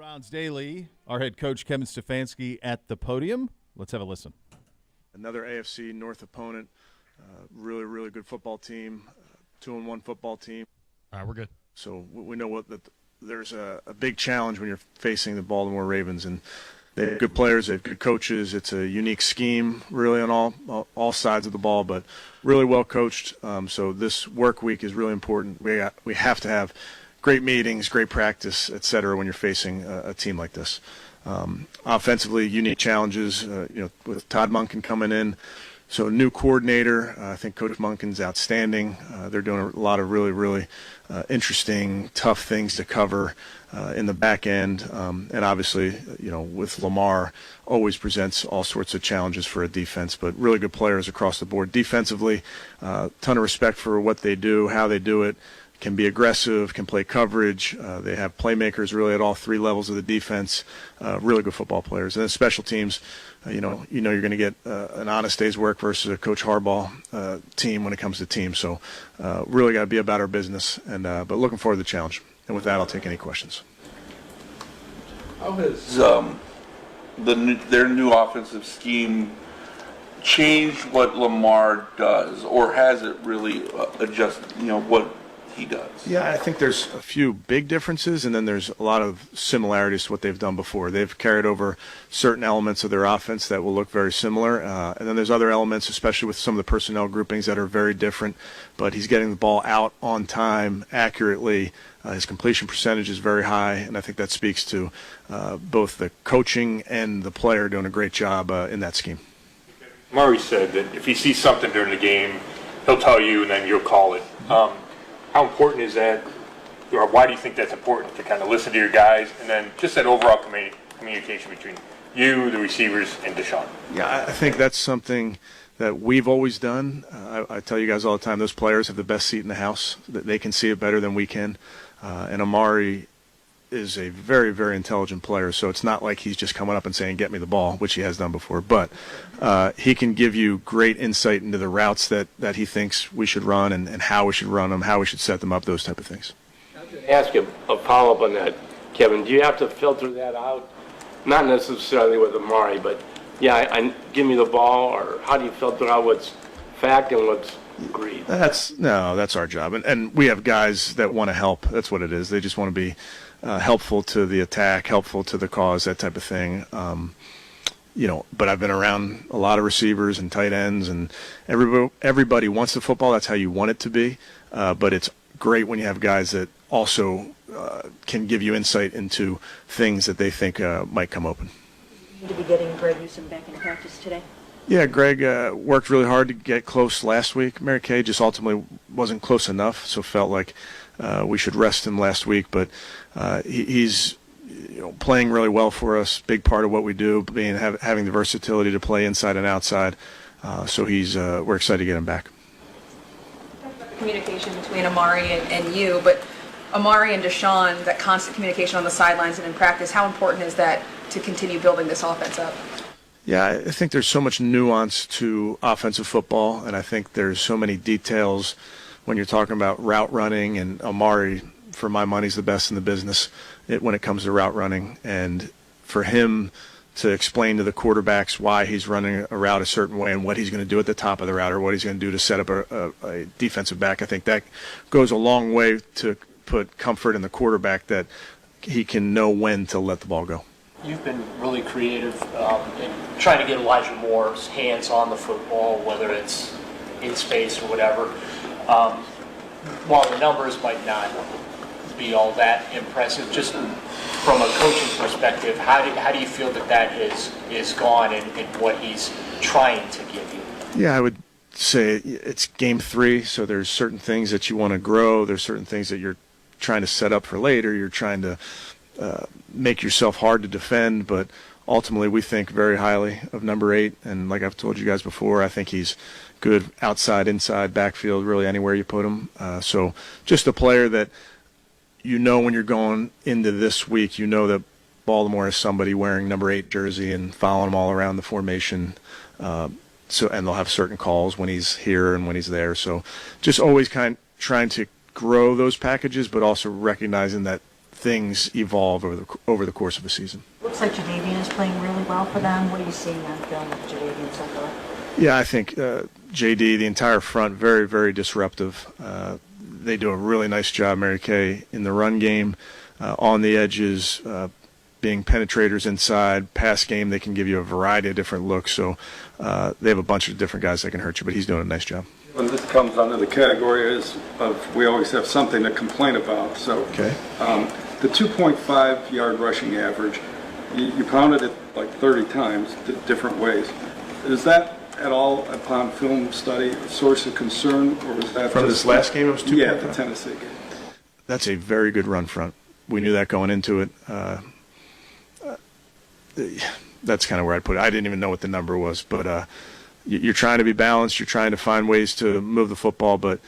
Browns Daily, our head coach Kevin Stefanski at the podium. Let's have a listen. Another AFC North opponent, really, really good football team, 2-1 football team. All right, we're good. So we know that there's a big challenge when you're facing the Baltimore Ravens, and they have good players, they have good coaches. It's a unique scheme, really, on all sides of the ball, but really well coached. So this work week is really important. We have to have great meetings, great practice, et cetera, when you're facing a team like this. Offensively, unique challenges, with Todd Monken coming in. So new coordinator, I think Coach Monken's outstanding. They're doing a lot of really, really interesting, tough things to cover in the back end. And obviously, with Lamar, always presents all sorts of challenges for a defense, but really good players across the board. Defensively, ton of respect for what they do, how they do it. Can be aggressive, can play coverage. They have playmakers really at all three levels of the defense. Really good football players. And then special teams, you're going to get an honest day's work versus a Coach Harbaugh team when it comes to teams. So really got to be about our business. And but looking forward to the challenge. And with that, I'll take any questions. How has their new offensive scheme changed what Lamar does, or has it really adjusted? What he does? Yeah, I think there's a few big differences, and then there's a lot of similarities to what they've done before. They've carried over certain elements of their offense that will look very similar, and then there's other elements, especially with some of the personnel groupings, that are very different. But he's getting the ball out on time, accurately. His completion percentage is very high, and I think that speaks to both the coaching and the player doing a great job in that scheme. Murray said that if he sees something during the game, he'll tell you, and then you'll call it. How important is that, or why do you think that's important to kind of listen to your guys, and then just that overall communication between you, the receivers, and Deshaun? Yeah, I think that's something that we've always done. I tell you guys all the time, those players have the best seat in the house. They can see it better than we can. And Amari is a very, very intelligent player, so it's not like he's just coming up and saying, get me the ball, which he has done before. But he can give you great insight into the routes that he thinks we should run and how we should run them, how we should set them up, those type of things. Ask you a follow-up on that, Kevin. Do you have to filter that out? Not necessarily with Amari, but, give me the ball, or how do you filter out what's fact and what's greed? That's our job. And we have guys that want to help. That's what it is. They just want to be helpful to the attack, helpful to the cause, that type of thing. But I've been around a lot of receivers and tight ends, and everybody wants the football. That's how you want it to be. But it's great when you have guys that also can give you insight into things that they think might come open. You need to be getting Greg Newsome back in practice today. Yeah, Greg worked really hard to get close last week. Mary Kay just ultimately wasn't close enough, so felt like we should rest him last week. But he's playing really well for us. Big part of what we do, having the versatility to play inside and outside. So we're excited to get him back. Communication between Amari and you, but Amari and Deshaun, that constant communication on the sidelines and in practice, how important is that to continue building this offense up? Yeah, I think there's so much nuance to offensive football, and I think there's so many details when you're talking about route running, and Amari, for my money, is the best in the business when it comes to route running. And for him to explain to the quarterbacks why he's running a route a certain way and what he's going to do at the top of the route or what he's going to do to set up a defensive back, I think that goes a long way to put comfort in the quarterback that he can know when to let the ball go. You've been really creative in trying to get Elijah Moore's hands on the football, whether it's in space or whatever. While the numbers might not be all that impressive, just from a coaching perspective, how do you feel that is gone and what he's trying to give you? Yeah, I would say it's game 3, so there's certain things that you want to grow. There's certain things that you're trying to set up for later. You're trying to make yourself hard to defend, but ultimately we think very highly of number 8, and like I've told you guys before, I think he's good outside, inside, backfield, really anywhere you put him. So just a player that when you're going into this week, that Baltimore has somebody wearing number 8 jersey and following him all around the formation. And they'll have certain calls when he's here and when he's there. So just always trying to grow those packages, but also recognizing that things evolve over the course of a season. Looks like Jadeveon is playing really well for them. What are you seeing on film with Jadeveon so far? Yeah, I think JD, the entire front, very, very disruptive. They do a really nice job, Mary Kay, in the run game, on the edges, being penetrators inside. Pass game, they can give you a variety of different looks. So they have a bunch of different guys that can hurt you, but he's doing a nice job. And this comes under the category of we always have something to complain about. So Okay. the 2.5 yard rushing average, you pounded it like 30 times different ways. Is that at all upon film study a source of concern, or was that From just, this last game, it was 2.5? Yeah, the Tennessee game. That's a very good run front. We knew that going into it. That's kind of where I'd put it. I didn't even know what the number was, but you're trying to be balanced. You're trying to find ways to move the football, but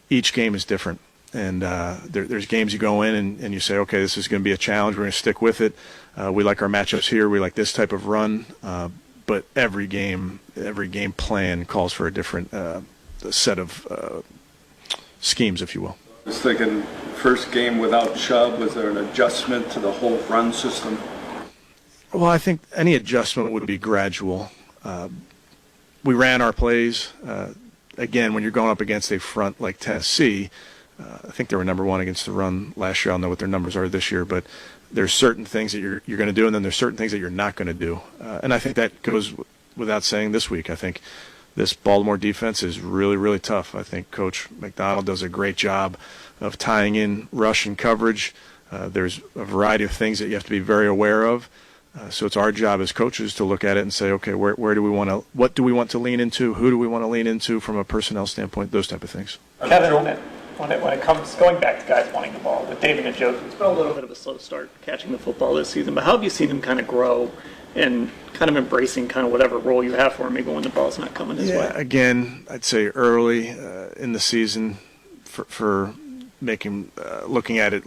each game is different. And there's games you go in and you say, okay, this is going to be a challenge. We're going to stick with it. We like our matchups here. We like this type of run. But every game plan calls for a different set of schemes, if you will. I was thinking first game without Chubb, was there an adjustment to the whole run system? Well, I think any adjustment would be gradual. We ran our plays. Again, when you're going up against a front like Tennessee, I think they were number one against the run last year. I don't know what their numbers are this year, but there's certain things that you're going to do, and then there's certain things that you're not going to do. And I think that goes without saying this week. I think this Baltimore defense is really, really tough. I think Coach McDonald does a great job of tying in rush and coverage. There's a variety of things that you have to be very aware of. So it's our job as coaches to look at it and say, okay, where do we want to, what do we want to lean into? Who do we want to lean into from a personnel standpoint? Those type of things. Kevin, when it comes going back to guys wanting the ball, with David and Joe, it's been a little bit of a slow start catching the football this season. But how have you seen him kind of grow and kind of embracing kind of whatever role you have for him, even when the ball's not coming his way? Again, I'd say early in the season for making looking at it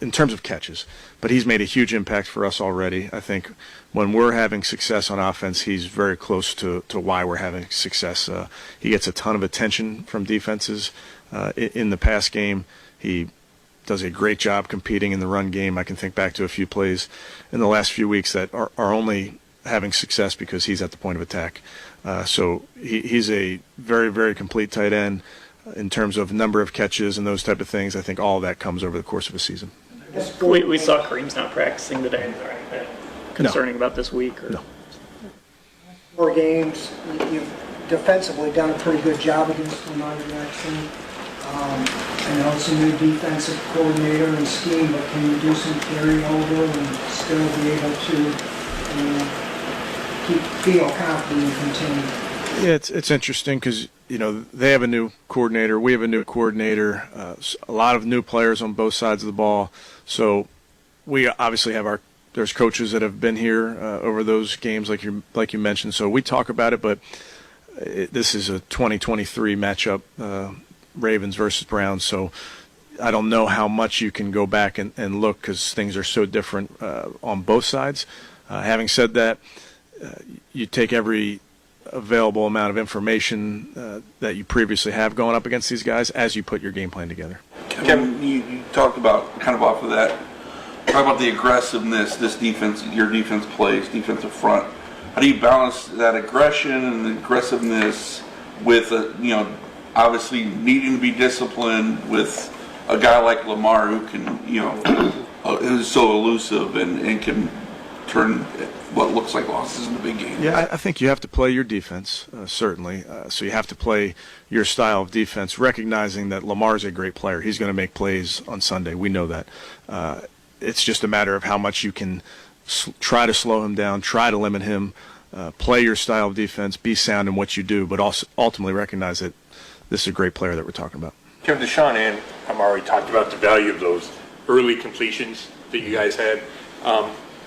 in terms of catches, but he's made a huge impact for us already. I think when we're having success on offense, he's very close to why we're having success. He gets a ton of attention from defenses in the pass game. He does a great job competing in the run game. I can think back to a few plays in the last few weeks that are only having success because he's at the point of attack. So he's a very, very complete tight end in terms of number of catches and those type of things. I think all of that comes over the course of a season. We saw Kareem's not practicing today. Is there anything concerning about this week? Or? No. 4 games, you've defensively done a pretty good job against Lamar Jackson. I know it's a new defensive coordinator and scheme, but can you do some carryover and still be able to feel confident and continue? Yeah, it's interesting because, they have a new coordinator. We have a new coordinator. A lot of new players on both sides of the ball. So we obviously have there's coaches that have been here over those games like you mentioned. So we talk about it, but this is a 2023 matchup, Ravens versus Browns. So I don't know how much you can go back and look because things are so different on both sides. Having said that, you take every available amount of information that you previously have going up against these guys as you put your game plan together. Kevin, you talked about, kind of off of that, talk about the aggressiveness this defense, your defense plays, defensive front. How do you balance that aggression and the aggressiveness with, obviously needing to be disciplined with a guy like Lamar who can, who's so elusive and can turn what looks like losses in the big game? Yeah, I think you have to play your defense, certainly. So you have to play your style of defense, recognizing that Lamar's a great player. He's going to make plays on Sunday. We know that. It's just a matter of how much you can try to slow him down, try to limit him, play your style of defense, be sound in what you do, but also ultimately recognize that this is a great player that we're talking about. Kevin, Deshaun and Amari talked about the value of those early completions that you guys had.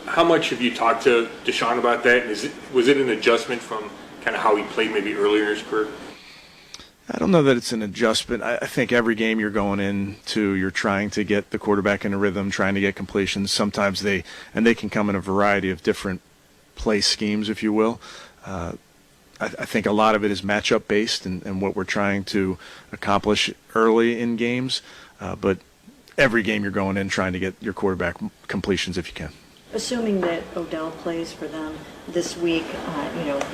How much have you talked to Deshaun about that? And was it an adjustment from kind of how he played maybe earlier in his career? I don't know that it's an adjustment. I think every game you're going into, you're trying to get the quarterback in a rhythm, trying to get completions. Sometimes they can come in a variety of different play schemes, if you will. I think a lot of it is matchup based and what we're trying to accomplish early in games. But every game you're going in trying to get your quarterback completions if you can. Assuming that Odell plays for them this week,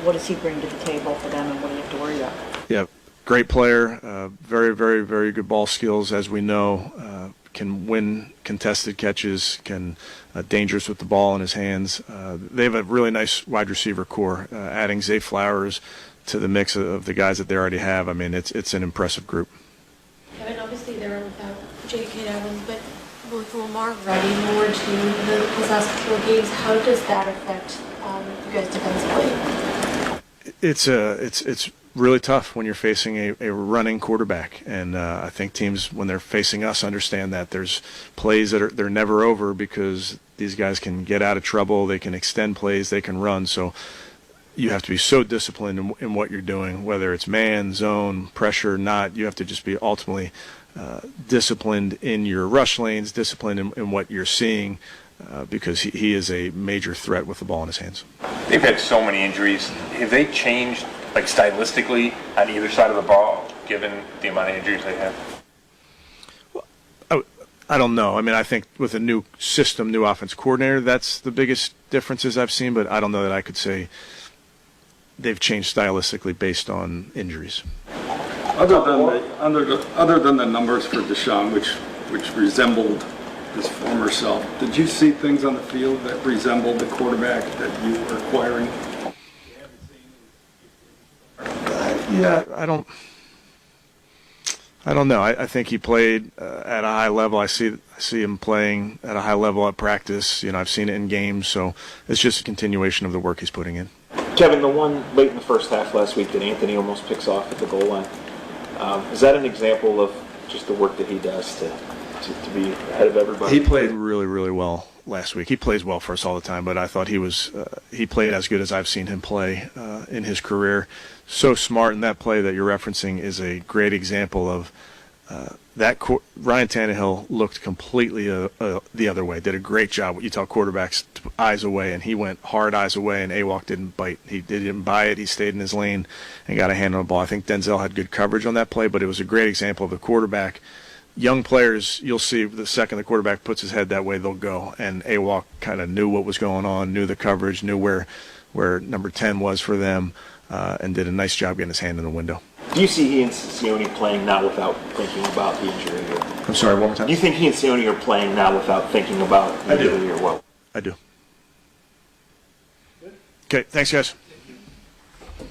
what does he bring to the table for them, and what do you have to worry about? Yeah, great player, very, very, very good ball skills, as we know. Can win contested catches, can dangerous with the ball in his hands. They have a really nice wide receiver core. Adding Zay Flowers to the mix of the guys that they already have, I mean, it's an impressive group. Kevin, obviously they're without J.K. Evans, but with Lamar riding more to the last couple of games, how does that affect you guys defensively? It's really tough when you're facing a running quarterback, and I think teams, when they're facing us, understand that there's plays that they're never over because these guys can get out of trouble, they can extend plays, they can run. So you have to be so disciplined in what you're doing, whether it's man, zone, pressure, not. You have to just be ultimately disciplined in your rush lanes, disciplined in what you're seeing, because he is a major threat with the ball in his hands. They've had so many injuries. Have they changed, like, stylistically on either side of the ball, given the amount of injuries they have? Well, I don't know. I mean, I think with a new system, new offense coordinator, that's the biggest differences I've seen, but I don't know that I could say they've changed stylistically based on injuries. Other than the numbers for Deshaun, which resembled his former self, did you see things on the field that resembled the quarterback that you were acquiring? Yeah, I don't know. I think he played at a high level. I see him playing at a high level at practice. I've seen it in games, so it's just a continuation of the work he's putting in. Kevin, the one late in the first half last week that Anthony almost picks off at the goal line, is that an example of just the work that he does to be ahead of everybody? He played really, really well last week. He plays well for us all the time, but I thought he played as good as I've seen him play in his career. So smart in that play that you're referencing is a great example of that. Ryan Tannehill looked completely the other way, did a great job. You tell quarterbacks eyes away, and he went hard eyes away, and Awok didn't bite. He didn't buy it. He stayed in his lane and got a hand on the ball. I think Denzel had good coverage on that play, but it was a great example of the quarterback. Young players, you'll see the second the quarterback puts his head that way, they'll go. And Awok kind of knew what was going on, knew the coverage, knew where number 10 was for them, and did a nice job getting his hand in the window. Do you see he and Sione playing now without thinking about the injury? I'm sorry, one more time? Do you think he and Sione are playing now without thinking about the injury or what? I do. Okay, thanks, guys. All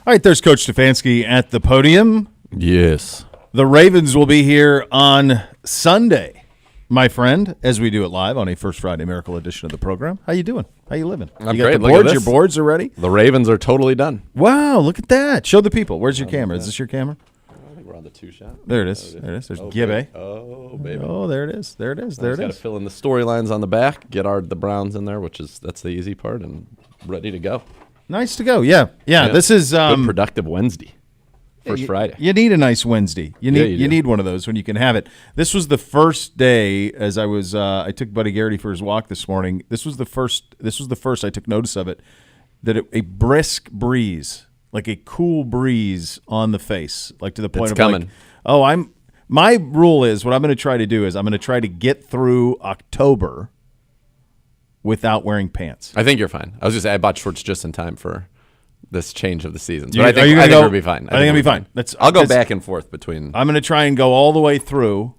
right, there's Coach Stefanski at the podium. Yes. The Ravens will be here on Sunday, my friend, as we do it live on a First Friday Miracle edition of the program. How you doing? How you living? I'm you got great. the boards? Your boards are ready? The Ravens are totally done. Wow, look at that. Show the people. Where's your camera? Is this your camera? I think we're on the two-shot. There it is. There it is. There's Gibbe. Oh, baby. Oh, there it is. There it is. There it is. Got to fill in the storylines on the back, get the Browns in there, that's the easy part, and ready to go. Nice to go. Yeah. This is good productive Wednesday. First Friday. You need a nice Wednesday. You need one of those when you can have it. This was the first day as I was I took Buddy Garrity for his walk this morning. This was the first I took notice of it, that a brisk breeze, like a cool breeze on the face, like to the point it's of coming. Like, my rule is what I'm going to try to do is I'm going to try to get through October without wearing pants. I think you're fine. I bought shorts just in time for this change of the seasons. But I think we'll be fine. I think it'll be fine. I'll go back and forth between. I'm going to try and go all the way through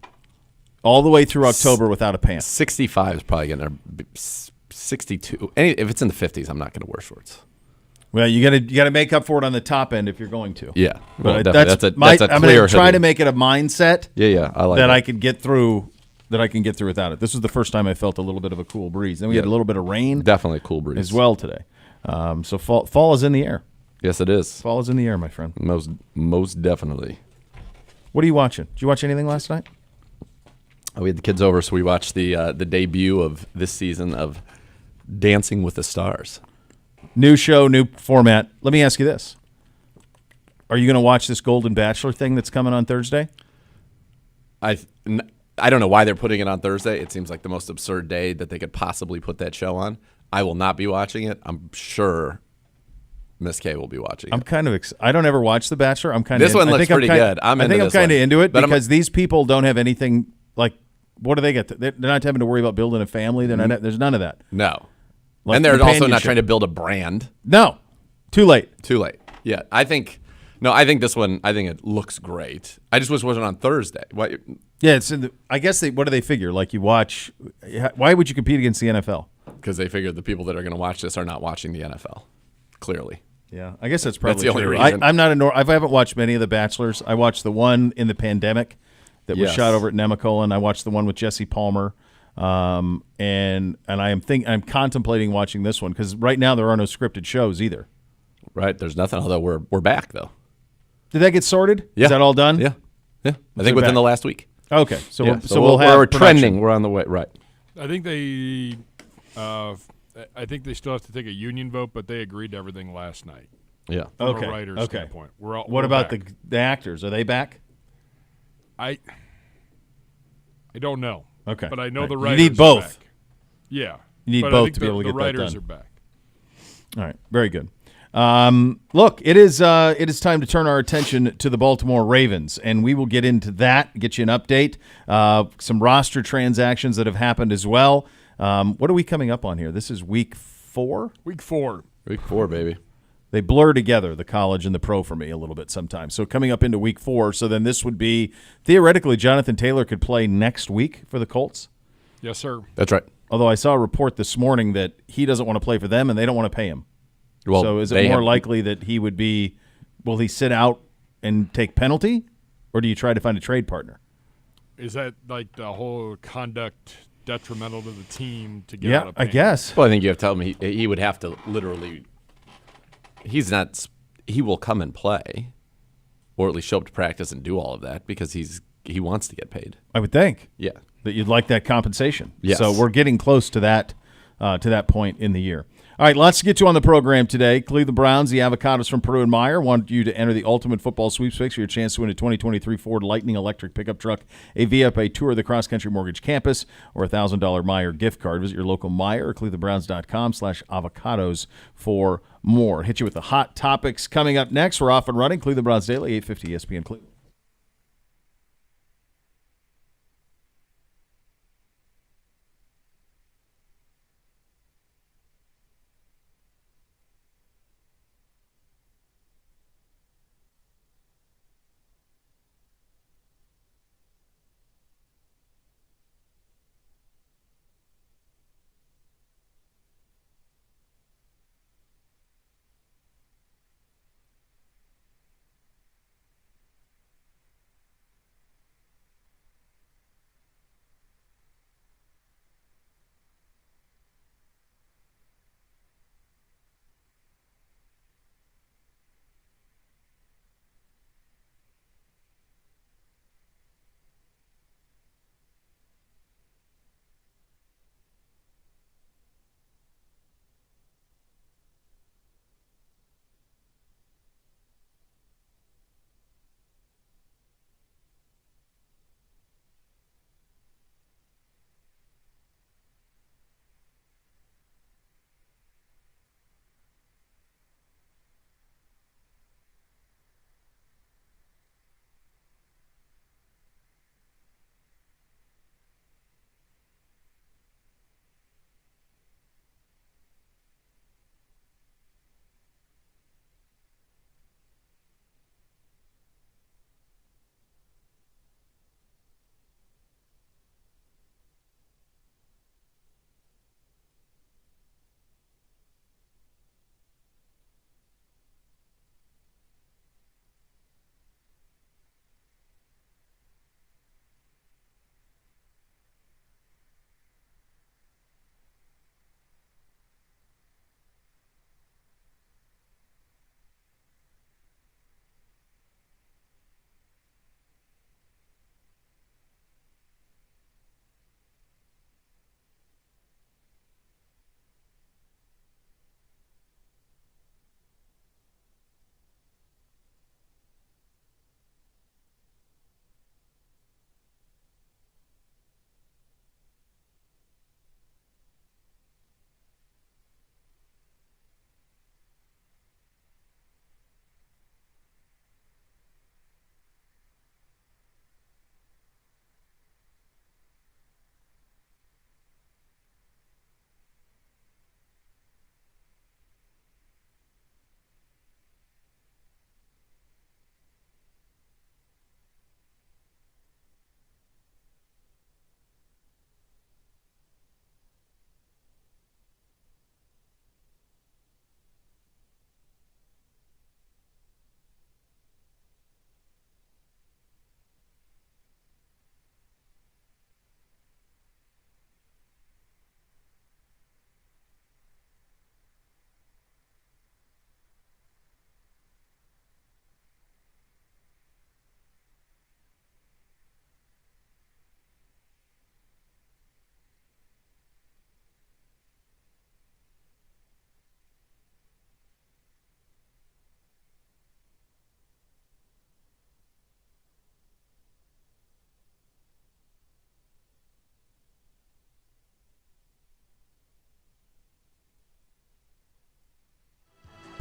October without a pants. 65 is probably going to be 62. If it's in the 50s, I'm not going to wear shorts. Well, you got to make up for it on the top end if you're going to. Yeah, but that's a I'm going to try to make it a mindset. Yeah, I like that. it. I can get through. That I can get through without it. This was the first time I felt a little bit of a cool breeze. Then we had a little bit of rain. Definitely a cool breeze as well today. So fall is in the air. Yes, it is. Fall is in the air, my friend. Most definitely. What are you watching? Did you watch anything last night? We had the kids over, so we watched the debut of this season of Dancing with the Stars. New show, new format. Let me ask you this. Are you going to watch this Golden Bachelor thing that's coming on Thursday? I don't know why they're putting it on Thursday. It seems like the most absurd day that they could possibly put that show on. I will not be watching it. I'm sure Miss K will be watching it. I'm kind of I don't ever watch The Bachelor. I'm kind of This one looks pretty good. I think I'm kind of into it because these people don't have anything like what do they get? They're not having to worry about building a family. There's none of that. No. Like and they're also not companionship. trying to build a brand. No. Too late. Yeah. I think this one, I think it looks great. I just wish it wasn't on Thursday. What? Yeah, I guess what do they figure? Like you watch, why would you compete against the NFL? Because they figured the people that are going to watch this are not watching the NFL, clearly. Yeah, I guess that's probably the only true. reason. I'm not I haven't watched many of the Bachelors. I watched the one in the pandemic that was shot over at Nemacolin. I watched the one with Jesse Palmer, and I'm contemplating watching this one because right now there are no scripted shows either. Right, there's nothing. Although we're back though. Did that get sorted? Yeah. Is that all done? Yeah. I think within the last week. Okay, so we're trending. We're on the way. Right. I think they still have to take a union vote, but they agreed to everything last night. Yeah. From a writer's standpoint. What about the actors? Are they back? I don't know. Okay. But I know the You writers need both. are back. Yeah. You need but both I think to be able to get that done. the writers are back. All right. Very good. Look, it is time to turn our attention to the Baltimore Ravens, and we will get into that, get you an update, some roster transactions that have happened as well. What are we coming up on here? This is week 4? Week 4. Week 4, baby. They blur together, the college and the pro for me a little bit sometimes. So coming up into week 4, so then this would be, theoretically, Jonathan Taylor could play next week for the Colts. Yes, sir. That's right. Although I saw a report this morning that he doesn't want to play for them and they don't want to pay him. Well, so is it more likely that he would be, will he sit out and take penalty, or do you try to find a trade partner? Is that like the whole conduct detrimental to the team to get out of I guess. Well, I think you have to tell him he would have to literally – he will come and play or at least show up to practice and do all of that because he wants to get paid. I would think. Yeah. That you'd like that compensation. Yes. So we're getting close to that point in the year. All right, lots to get to on the program today. Cleveland Browns, the Avocados from Peru and Meyer, want you to enter the Ultimate Football Sweepstakes for your chance to win a 2023 Ford Lightning electric pickup truck, a VIP tour of the Cross Country Mortgage Campus, or a $1,000 Meyer gift card. Visit your local Meyer or clevelandbrowns.com/avocados for more. Hit you with the hot topics coming up next. We're off and running. Cleveland Browns Daily, 850 ESPN Cleveland.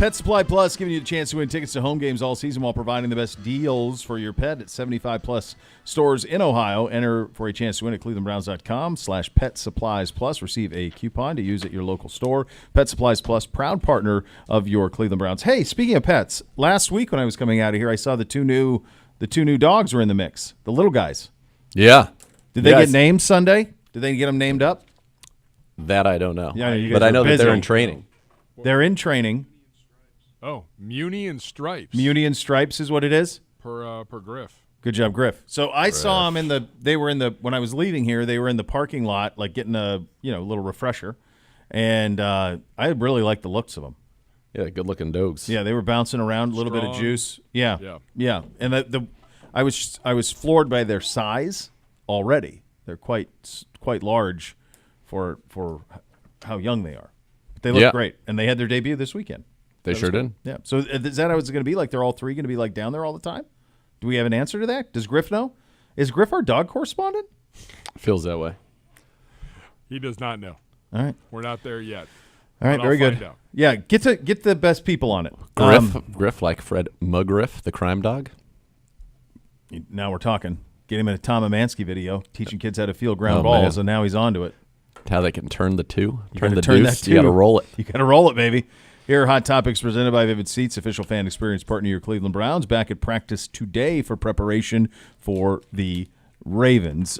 Pet Supply Plus giving you the chance to win tickets to home games all season while providing the best deals for your pet at 75-plus stores in Ohio. Enter for a chance to win at clevelandbrowns.com/Pet Supplies Plus. Receive a coupon to use at your local store. Pet Supplies Plus, proud partner of your Cleveland Browns. Hey, speaking of pets, last week when I was coming out of here, I saw the two new dogs were in the mix, the little guys. Yeah. Did they get named Sunday? Did they get them named up? That I don't know. Yeah, but I know that they're in training. They're in training. Oh, Muni and Stripes. Muni and Stripes is what it is? Per Griff. Good job, Griff. So I saw them when I was leaving here, they were in the parking lot, like getting a little refresher. And I really liked the looks of them. Yeah, good-looking dogs. Yeah, they were bouncing around, a little bit of juice. Yeah. And I was floored by their size already. They're quite large for how young they are. But they look great, and they had their debut this weekend. They sure did. Yeah. So is that how it's going to be? Like they're all three going to be like down there all the time? Do we have an answer to that? Does Griff know? Is Griff our dog correspondent? Feels that way. He does not know. All right. We're not there yet. All right, very good. Yeah, get the best people on it. Griff like Fred McGriff, the crime dog. Now we're talking. Get him in a Tom Amansky video teaching kids how to field ground balls, and now he's on to it. How they can turn the two. Turn the deuce. That two. You got to roll it. You got to roll it, baby. Here are Hot Topics presented by Vivid Seats, official fan experience partner of your Cleveland Browns. Back at practice today for preparation for the Ravens.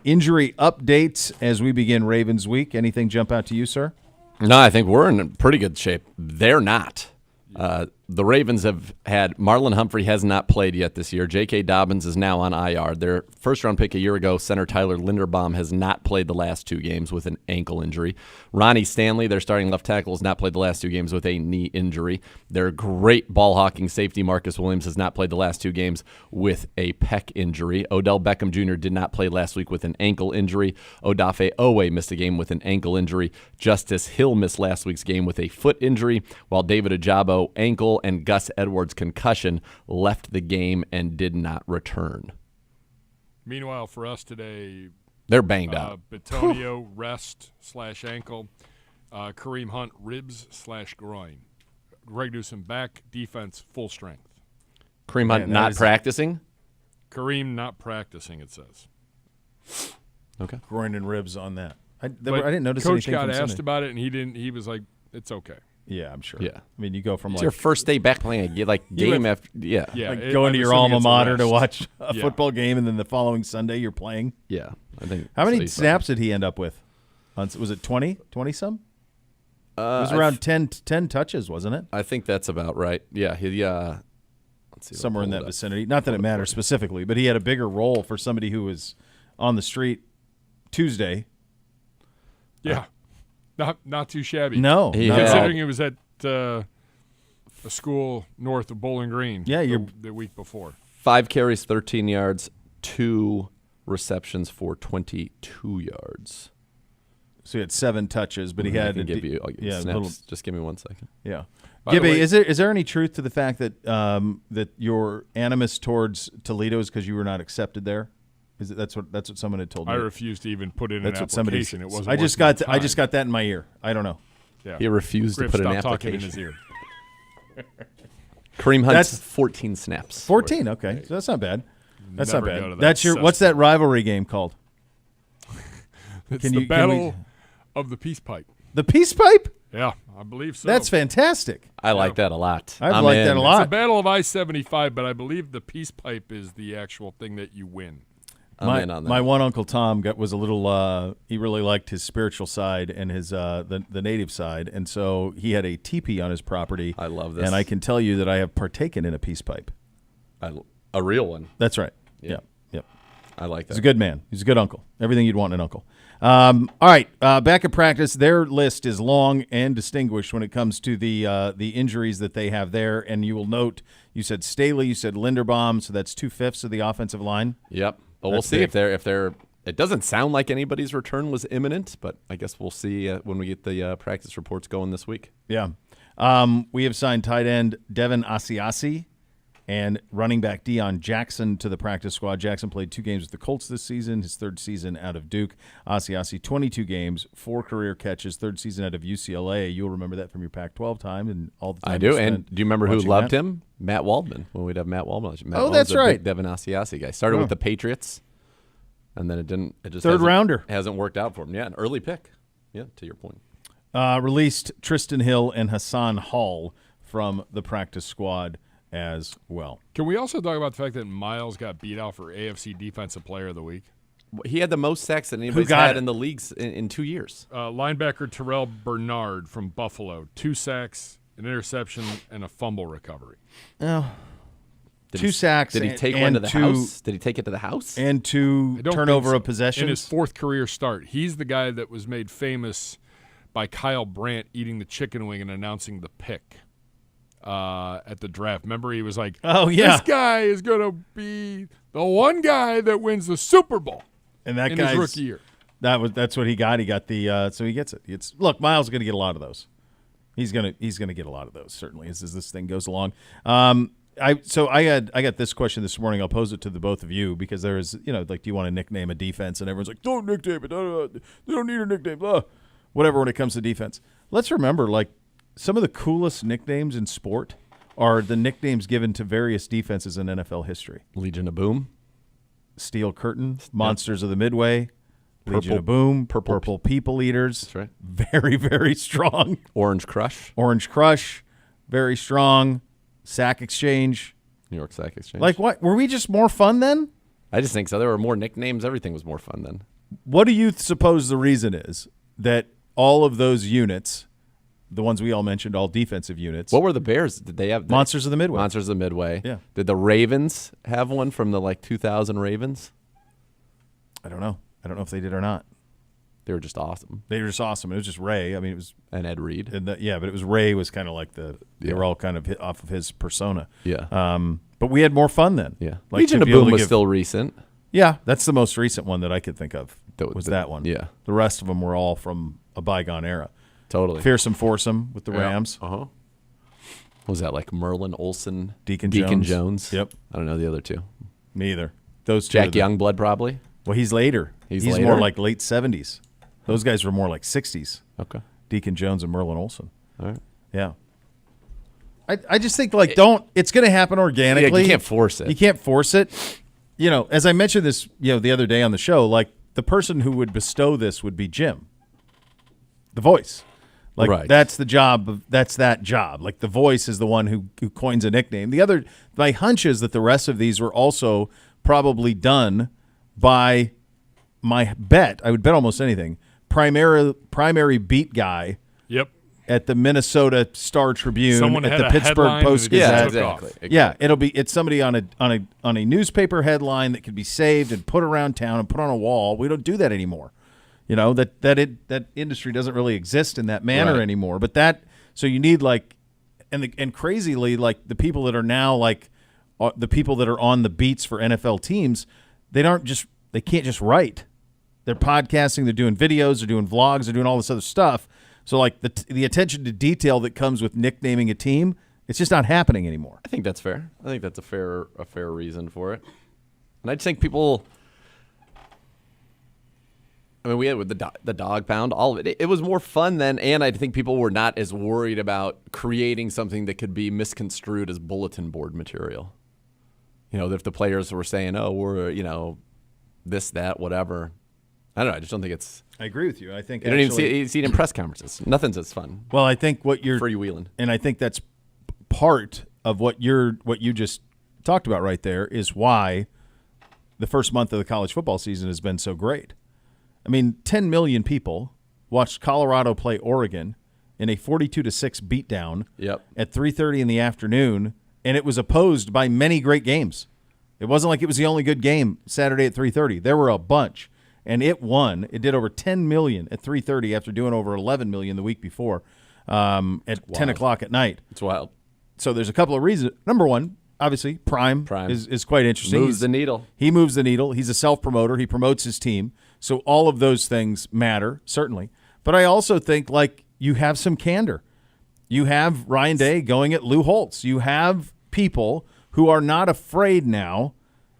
Injury updates as we begin Ravens week. Anything jump out to you, sir? No, I think we're in pretty good shape. They're not. The Ravens have had Marlon Humphrey has not played yet this year. J.K. Dobbins is now on IR. Their first-round pick a year ago, center Tyler Linderbaum, has not played the last 2 games with an ankle injury. Ronnie Stanley, their starting left tackle, has not played the last 2 games with a knee injury. Their great ball-hawking safety, Marcus Williams, has not played the last 2 games with a pec injury. Odell Beckham Jr. did not play last week with an ankle injury. Odafe Owe missed a game with an ankle injury. Justice Hill missed last week's game with a foot injury, while David Ojabo, ankle, and Gus Edwards concussion left the game and did not return. Meanwhile, for us today, they're banged up. Bitonio rest/ankle, Kareem Hunt ribs/groin, Greg Newsome back, defense full strength. Kareem Hunt not practicing. Kareem not practicing. It says. Okay. Groin and ribs on that. I didn't notice Coach anything. Coach got from asked Sunday. about it, and he didn't. He was like, "It's okay." Yeah, I'm sure. Yeah. I mean, you go from it's your first day back playing game after. Yeah. Like going to your alma mater to watch a football game, and then the following Sunday you're playing. Yeah. I think. How many snaps did he end up with? Was it 20? 20-some? It was around 10 touches, wasn't it? I think that's about right. Yeah. Let's see. Somewhere in that vicinity. Not that it matters specifically, but he had a bigger role for somebody who was on the street Tuesday. Yeah. Not too shabby. No. Considering it was at a school north of Bowling Green the week before. 5 carries, 13 yards, 2 receptions for 22 yards. So he had 7 touches, but he had I'll give you snaps. Just give me 1 second. Yeah. Gibby, is there any truth to the fact that that your animus towards Toledo is because you were not accepted there? That's what someone had told me. I refused to even put in that's an what somebody. application. It wasn't. I just got that in my ear. I don't know. Yeah. He refused Griff to put an stopped talking in application. his ear. Kareem Hunt's 14 snaps. 14. Okay, so that's not bad. That's Never not go bad. to that That's your. What's that rivalry game called? It's the Battle of the Peace Pipe. The Peace Pipe? Yeah, I believe so. That's fantastic. I like that a lot. I like that a lot. It's a Battle of I-75, but I believe the Peace Pipe is the actual thing that you win. I'm in on that. My one Uncle Tom was a little. He really liked his spiritual side and his the native side, and so he had a teepee on his property. I love this, and I can tell you that I have partaken in a peace pipe. A real one. That's right. Yeah. Yep. I like that. He's a good man. He's a good uncle. Everything you'd want in an uncle. All right. Back at practice, their list is long and distinguished when it comes to the injuries that they have there. And you will note, you said Staley, you said Linderbaum, so that's 2/5 of the offensive line. Yep. But we'll see if they're. It doesn't sound like anybody's return was imminent, but I guess we'll see when we get the practice reports going this week. Yeah. We have signed tight end Devin Asiasi and running back Deion Jackson to the practice squad. Jackson played 2 games with the Colts this season, his 3rd season out of Duke. Asiasi, 22 games, 4 career catches, 3rd season out of UCLA. You'll remember that from your Pac-12 time and all the time I do. And do you remember who loved him? Matt Waldman, when we'd have Matt Waldman. That's right. Big Devin Asiasi guy. Started with the Patriots, and then it just 3rd rounder. Hasn't worked out for him. Yeah, an early pick. Yeah, to your point. Released Tristan Hill and Hassan Hall from the practice squad as well. Can we also talk about the fact that Miles got beat out for AFC Defensive Player of the Week? He had the most sacks that anybody's had in the leagues in 2 years. Linebacker Terrell Bernard from Buffalo. 2 sacks, an interception, and a fumble recovery. Oh. 2 sacks. Did he take one to the house? Did he take it to the house? And 2 turnover of possessions. In his 4th career start. He's the guy that was made famous by Kyle Brandt eating the chicken wing and announcing the pick at the draft. Remember, he was like, "Oh yeah, this guy is going to be the one guy that wins the Super Bowl." And that in guy's his rookie year. That's what he got. He got the so he gets it. Look, Miles is going to get a lot of those. He's gonna get a lot of those certainly as this thing goes along. I got this question this morning. I'll pose it to the both of you because there is do you want to nickname a defense? And everyone's like, don't nickname it. They don't need a nickname. Whatever when it comes to defense. Let's remember some of the coolest nicknames in sport are the nicknames given to various defenses in NFL history. Legion of Boom, Steel Curtain, Monsters of the Midway, Legion of Boom, Purple People Eaters. That's right. Very, very strong. Orange Crush, very strong. Sack Exchange. New York Sack Exchange. Like what? Were we just more fun then? I just think so. There were more nicknames. Everything was more fun then. What do you suppose the reason is that all of those units, the ones we all mentioned, all defensive units. What were the Bears? Did they have Monsters of the Midway? Monsters of the Midway. Yeah. Did the Ravens have one from the 2000 Ravens? I don't know. I don't know if they did or not. They were just awesome. It was just Ray. I mean, it was and Ed Reed. But it was Ray was kind of like they were all kind of hit off of his persona. Yeah. But we had more fun then. Yeah. Legion of Boom was still recent. Yeah, that's the most recent one that I could think of. That one. Yeah. The rest of them were all from a bygone era. Totally. Fearsome Foursome with the Rams. What was that, like Merlin Olsen, Deacon Jones? Yep. I don't know the other two. Me either. Those two. Jack Youngblood probably. Well, he's later. He's later? more like late 70s. Those guys were more like 60s. Okay. Deacon Jones and Merlin Olsen. All right. Yeah. I just think it's going to happen organically. Yeah, you can't force it. You can't force it. As I mentioned this, the other day on the show, the person who would bestow this would be Jim, the voice. Right. That's the job. That's that job. The voice is the one who coins a nickname. My hunch is that the rest of these were also probably done by, I would bet almost anything, primary beat guy. Yep. At the Minnesota Star Tribune, someone at had the a Pittsburgh Post Gazette. Yeah, exactly. Yeah, it's somebody on a newspaper headline that could be saved and put around town and put on a wall. We don't do that anymore. That industry doesn't really exist in that manner anymore. But so you need and crazily the people that are now the people that are on the beats for NFL teams, they can't just write. They're podcasting, they're doing videos, they're doing vlogs, they're doing all this other stuff. So the attention to detail that comes with nicknaming a team, it's just not happening anymore. I think that's fair. I think that's a fair reason for it. And I just think people. I mean, we had with the dog pound, all of it. It was more fun then, and I think people were not as worried about creating something that could be misconstrued as bulletin board material. If the players were saying, "Oh, we're this, that, whatever." I don't know. I just don't think it's. I agree with you. I think you don't even see it in press conferences. Nothing's as fun. Well, I think what you're freewheeling, and I think that's part of what you just talked about right there is why the first month of the college football season has been so great. I mean, 10 million people watched Colorado play Oregon in a 42-6 beatdown at 3:30 in the afternoon, and it was opposed by many great games. It wasn't like it was the only good game Saturday at 3:30. There were a bunch. And it won. It did over 10 million at 3:30 after doing over 11 million the week before at 10 o'clock at night. It's wild. So there's a couple of reasons. Number one, obviously, Prime. Is quite interesting. Moves the needle. He moves the needle. He's a self-promoter. He promotes his team. So all of those things matter, certainly. But I also think, you have some candor. You have Ryan Day going at Lou Holtz. You have people who are not afraid now,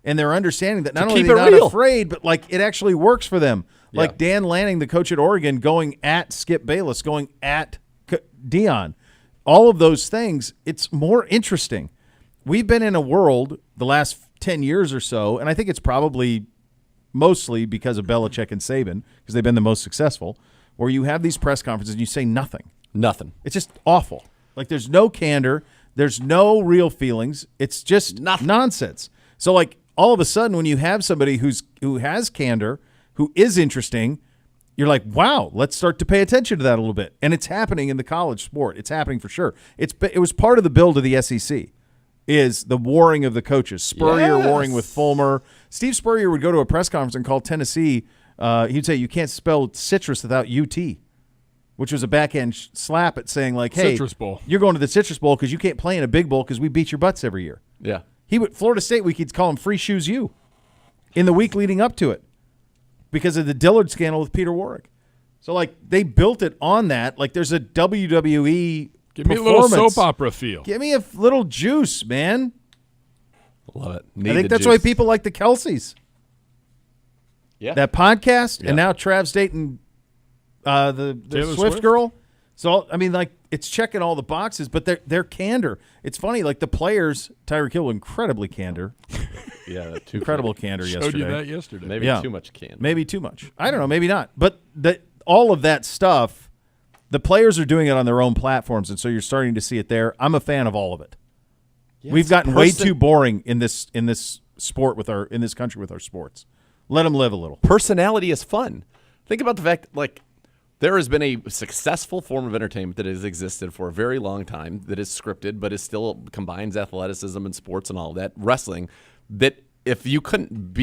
and they're understanding that not only are keep they it not real. afraid, but like it actually works for them. Yeah. Like Dan Lanning, the coach at Oregon, going at Skip Bayless, going at Deion. All of those things, it's more interesting. We've been in a world the last 10 years or so, and I think it's probably mostly because of Belichick and Saban, because they've been the most successful, where you have these press conferences and you say nothing. Nothing. It's just awful. Like there's no candor. There's no real feelings. It's just nonsense. So like all of a sudden when you have somebody who has candor, who is interesting, you're like, wow, let's start to pay attention to that a little bit. And it's happening in the college sport. It's happening for sure. It was part of the build of the SEC. Is the warring of the coaches. Spurrier warring with Fulmer. Steve Spurrier would go to a press conference and call Tennessee. He'd say, you can't spell citrus without UT, which was a backhand slap at saying, like, hey, Citrus Bowl. You're going to the Citrus Bowl because you can't play in a big bowl because we beat your butts every year. Yeah. Florida State week, he'd call him Free Shoes U in the week leading up to it because of the Dillard scandal with Peter Warwick. So, like, they built it on that. Like, there's a WWE Give me a little soap opera feel. Give me a little juice, man. Love it. I think that's why people like the Kelseys. Yeah. That podcast, and now Trav State and the Swift girl. So, I mean, like, it's checking all the boxes, but they're candor. It's funny, like, the players, Tyreek Hill, incredibly candor. Yeah, incredible candor Showed yesterday. you that yesterday. Maybe too much candor. Maybe too much. I don't know, maybe not. But all of that stuff, the players are doing it on their own platforms, and so you're starting to see it there. I'm a fan of all of it. Yes, We've gotten way too boring in this sport in this country with our sports. Let them live a little. Personality is fun. Think about the fact, like, there has been a successful form of entertainment that has existed for a very long time that is scripted, but is still combines athleticism and sports and all that, wrestling, that if you couldn't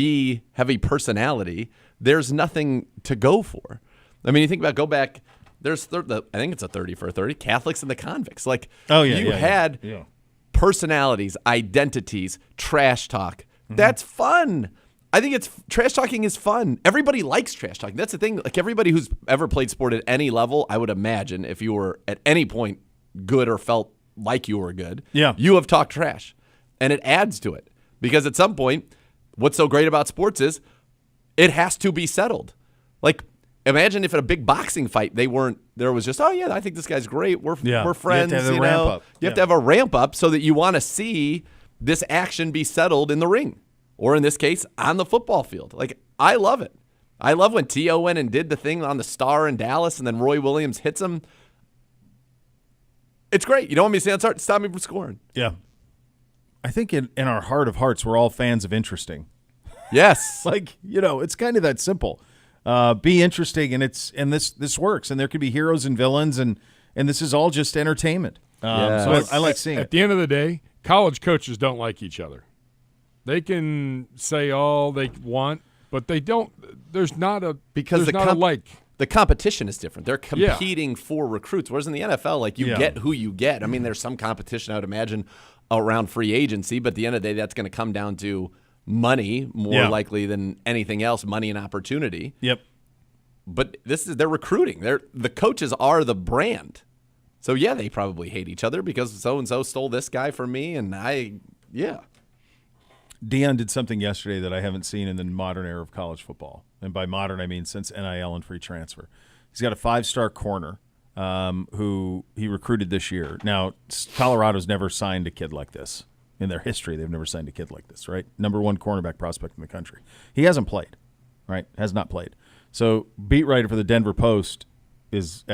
have a personality, there's nothing to go for. I mean, you think about, go back, there's, I think it's a 30 for a 30, Catholics and the convicts. Like, you had personalities, identities, trash talk. Mm-hmm. That's fun. I think trash talking is fun. Everybody likes trash talking. That's the thing. Like, everybody who's ever played sport at any level, I would imagine, if you were at any point good or felt like you were good, you have talked trash. And it adds to it. Because at some point, what's so great about sports is it has to be settled. Like, imagine if at a big boxing fight there was just, oh yeah, I think this guy's great. We're friends. You have to have a ramp up. You have to have a ramp up so that you want to see this action be settled in the ring, or in this case, on the football field. Like, I love it. I love when T.O. went and did the thing on the Star in Dallas, and then Roy Williams hits him. It's great. You don't want me to say, stop me from scoring. Yeah. I think in our heart of hearts, we're all fans of interesting. Yes. Like, it's kind of that simple. Be interesting, and this works, and there could be heroes and villains, and this is all just entertainment. So I like seeing it. At the end of the day, college coaches don't like each other. They can say all they want, but they don't. There's not a like. The competition is different. They're competing for recruits, whereas in the NFL, like, you get who you get. I mean, there's some competition, I would imagine, around free agency, but at the end of the day, that's going to come down to money more likely than anything else, money and opportunity. Yep. But they're recruiting. The coaches are the brand. So yeah, they probably hate each other because so and so stole this guy from me, and Deion did something yesterday that I haven't seen in the modern era of college football. And by modern, I mean since NIL and free transfer. He's got a 5-star corner who he recruited this year. Now, Colorado's never signed a kid like this. In their history, they've never signed a kid like this, right? Number 1 cornerback prospect in the country. He hasn't played, right? Has not played. So, beat writer for the Denver Post is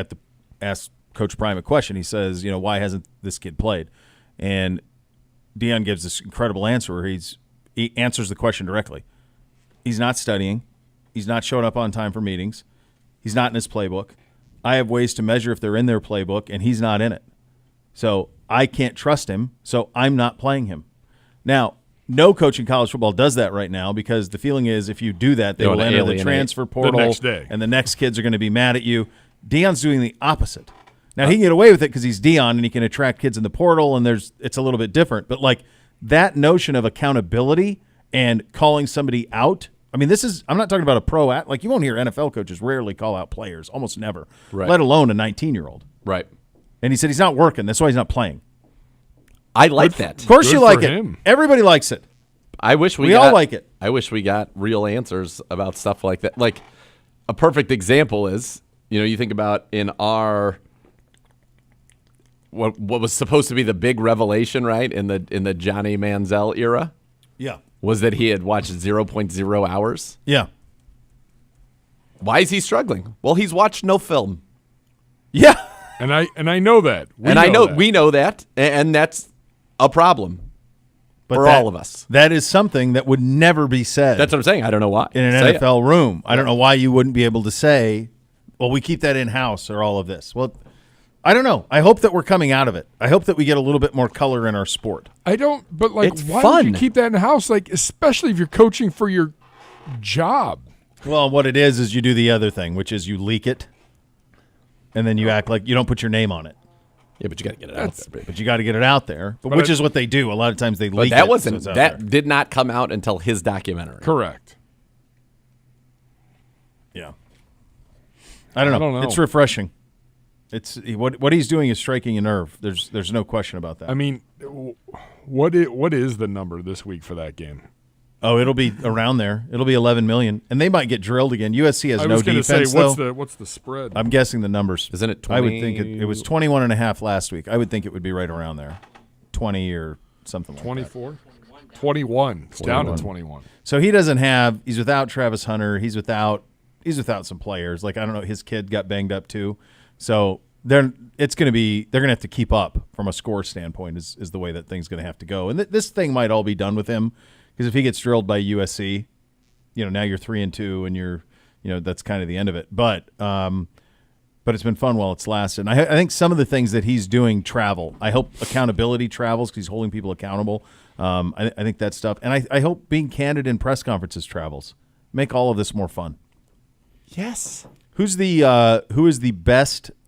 asked Coach Prime a question. He says, why hasn't this kid played? And Deion gives this incredible answer where he answers the question directly. He's not studying. He's not showing up on time for meetings. He's not in his playbook. I have ways to measure if they're in their playbook, and he's not in it. So I can't trust him, so I'm not playing him. Now, no coach in college football does that right now because the feeling is if you do that, they will enter the transfer portal, the next day, and the next kids are going to be mad at you. Deion's doing the opposite. Now, he can get away with it because he's Deion and he can attract kids in the portal, and it's a little bit different. But, like, that notion of accountability and calling somebody out, I mean, I'm not talking about a pro – like, you won't hear NFL coaches rarely call out players, almost never, let alone a 19-year-old. Right. And he said he's not working. That's why he's not playing. I like that. Of course Good you like for it. him. Everybody likes it. I wish we all like it. I wish we got real answers about stuff like that. Like a perfect example is, you think about in our what was supposed to be the big revelation, right? In the Johnny Manziel era. Yeah. Was that he had watched 0.0 hours. Yeah. Why is he struggling? Well, he's watched no film. Yeah. And I know that. We know that, and that's a problem for all of us. That is something that would never be said. That's what I'm saying. I don't know why. In an NFL room. I don't know why you wouldn't be able to say, well, we keep that in-house or all of this. Well, I don't know. I hope that we're coming out of it. I hope that we get a little bit more color in our sport. I don't, but like, It's why fun. would you keep that in the house? Like, especially if you're coaching for your job. Well, what it is you do the other thing, which is you leak it, and then you act like you don't put your name on it. Yeah, but you got to get it out there. But you got to get it out there, which is what they do. A lot of times they leak But that it. wasn't so it's out that there. did not come out until his documentary. Correct. Yeah. I don't know. It's refreshing. It's what he's doing is striking a nerve. There's no question about that. I mean, what is the number this week for that game? Oh, it'll be around there. It'll be 11 million, and they might get drilled again. USC has no defense. I was going to say, though. what's the spread? I'm guessing the numbers. Isn't it 20? I would think it was 21.5 last week. I would think it would be right around there, 20 or something like 24? 21. It's down to 21. So he's without Travis Hunter. He's without some players. Like, I don't know, his kid got banged up too. So they're going to have to keep up from a score standpoint is the way that thing's going to have to go. And this thing might all be done with him, because if he gets drilled by USC, now you're 3-2 and you're, that's kind of the end of it. But it's been fun while it's lasted. And I think some of the things that he's doing travel. I hope accountability travels, because he's holding people accountable. I think that stuff. And I hope being candid in press conferences travels. Make all of this more fun. Yes. Who is the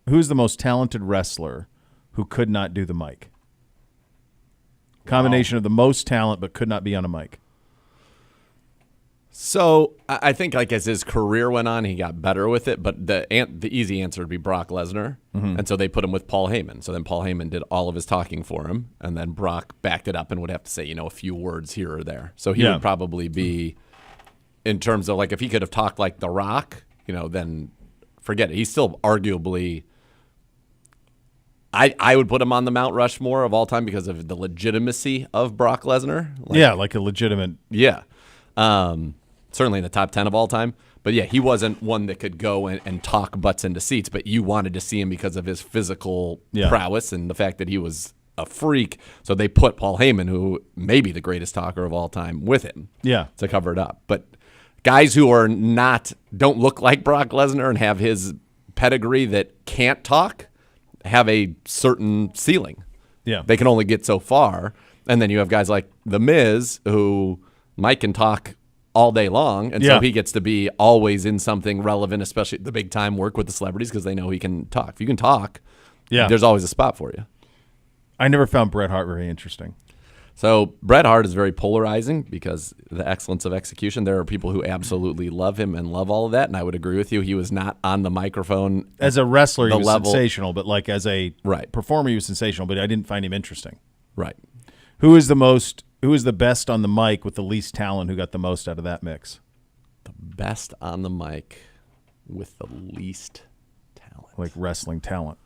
most talented wrestler who could not do the mic? Combination of the most talent but could not be on a mic. So I think, like, as his career went on, he got better with it. But the easy answer would be Brock Lesnar, and so they put him with Paul Heyman. So then Paul Heyman did all of his talking for him, and then Brock backed it up and would have to say, a few words here or there. So he would probably be, in terms of, like, if he could have talked like The Rock, then forget it. He's still arguably. I would put him on the Mount Rushmore of all time because of the legitimacy of Brock Lesnar. Like a legitimate. Yeah. Certainly in the top 10 of all time. But, yeah, he wasn't one that could go and talk butts into seats, but you wanted to see him because of his physical prowess and the fact that he was a freak. So they put Paul Heyman, who may be the greatest talker of all time, with him to cover it up. But guys who don't look like Brock Lesnar and have his pedigree that can't talk have a certain ceiling. Yeah. They can only get so far. And then you have guys like The Miz, who Mike can talk all day long, and so he gets to be always in something relevant, especially the big time work with the celebrities, because they know he can talk. If you can talk, there's always a spot for you. I never found Bret Hart very interesting. So Bret Hart is very polarizing because of the excellence of execution. There are people who absolutely love him and love all of that, and I would agree with you. He was not on the microphone. As a wrestler, he was sensational, but like as a right. performer, he was sensational, but I didn't find him interesting. Right. Who is the best on the mic with the least talent, who got the most out of that mix? The best on the mic with the least talent. Like wrestling talent.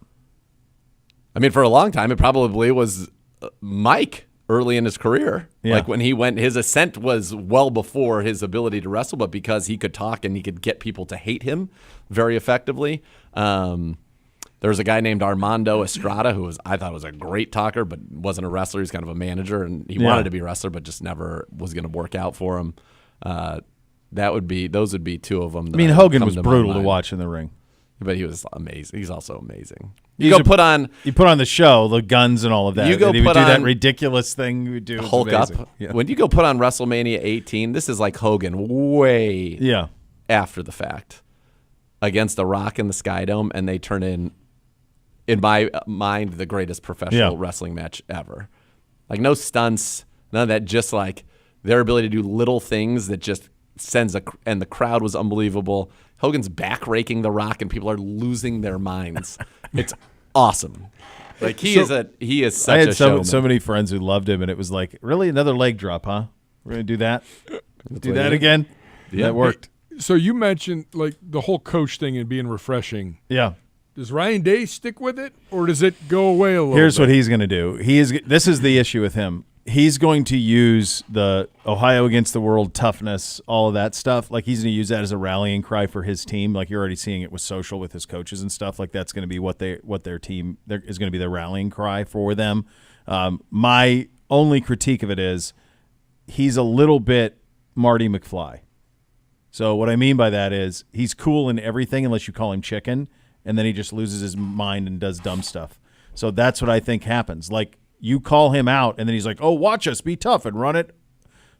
I mean, for a long time, it probably was Mike early in his career. Yeah. Like when he went, his ascent was well before his ability to wrestle, but because he could talk and he could get people to hate him very effectively. There was a guy named Armando Estrada who I thought was a great talker, but wasn't a wrestler. He's kind of a manager, and he wanted to be a wrestler, but just never was going to work out for him. Those would be two of them. I mean, Hogan was brutal to watch in the ring, but he was amazing. He's also amazing. You put on the show, the guns and all of that. He would do that ridiculous thing he would do. Hulk up. Yeah. When you go put on WrestleMania 18, this is like Hogan way after the fact against The Rock in the Sky Dome, and they turn in my mind, the greatest professional wrestling match ever. Like no stunts, none of that. Just like their ability to do little things that just sends and the crowd was unbelievable. Hogan's back raking The Rock, and people are losing their minds. It's awesome. Like he is such I had a showman. so many friends who loved him, and it was like, really, another leg drop, huh? We're gonna do that. Do that again. Yeah. That worked. So you mentioned like the whole coach thing and being refreshing. Yeah. Does Ryan Day stick with it, or does it go away a little Here's bit? what he's going to do. This is the issue with him. He's going to use the Ohio against the world toughness, all of that stuff. Like he's going to use that as a rallying cry for his team. Like you're already seeing it with social with his coaches and stuff. Like that's going to be what their team is going to be their rallying cry for them. My only critique of it is he's a little bit Marty McFly. So what I mean by that is he's cool in everything unless you call him chicken, and then he just loses his mind and does dumb stuff. So that's what I think happens. Like you call him out, and then he's like, "Oh, watch us be tough and run it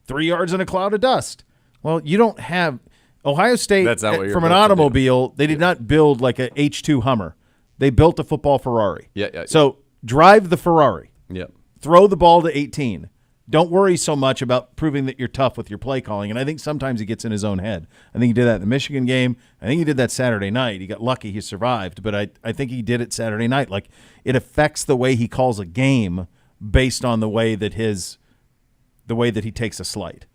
3 yards in a cloud of dust." Well, you don't have Ohio State That's not what you're from an supposed to do. automobile. They did not build like a H2 Hummer. They built a football Ferrari. Yeah. So drive the Ferrari. Yep. Throw the ball to 18. Don't worry so much about proving that you're tough with your play calling. And I think sometimes he gets in his own head. I think he did that in the Michigan game. I think he did that Saturday night. He got lucky he survived, but I think he did it Saturday night. Like it affects the way he calls a game based on the way that he takes a slight.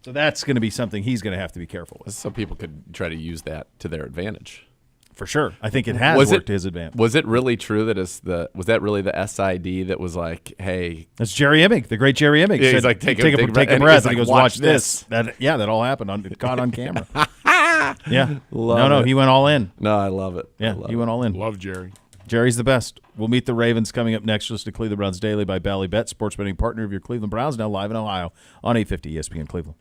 So that's going to be something he's going to have to be careful with. So people could try to use that to their advantage. For sure. I think it has worked to his advantage. Was it really true that was that really the SID that was like, hey. That's Jerry Emig, the great Jerry Emig. Yeah, he's said, like, take a breath. breath. And he goes, watch this. That all happened. Caught on camera. Yeah. Love it. He went all in. No, I love it. Yeah, he went all in. Love Jerry. Jerry's the best. We'll meet the Ravens coming up next. Just to Cleveland Browns Daily by Bally Bet, sports betting partner of your Cleveland Browns, now live in Ohio on 850 ESPN Cleveland.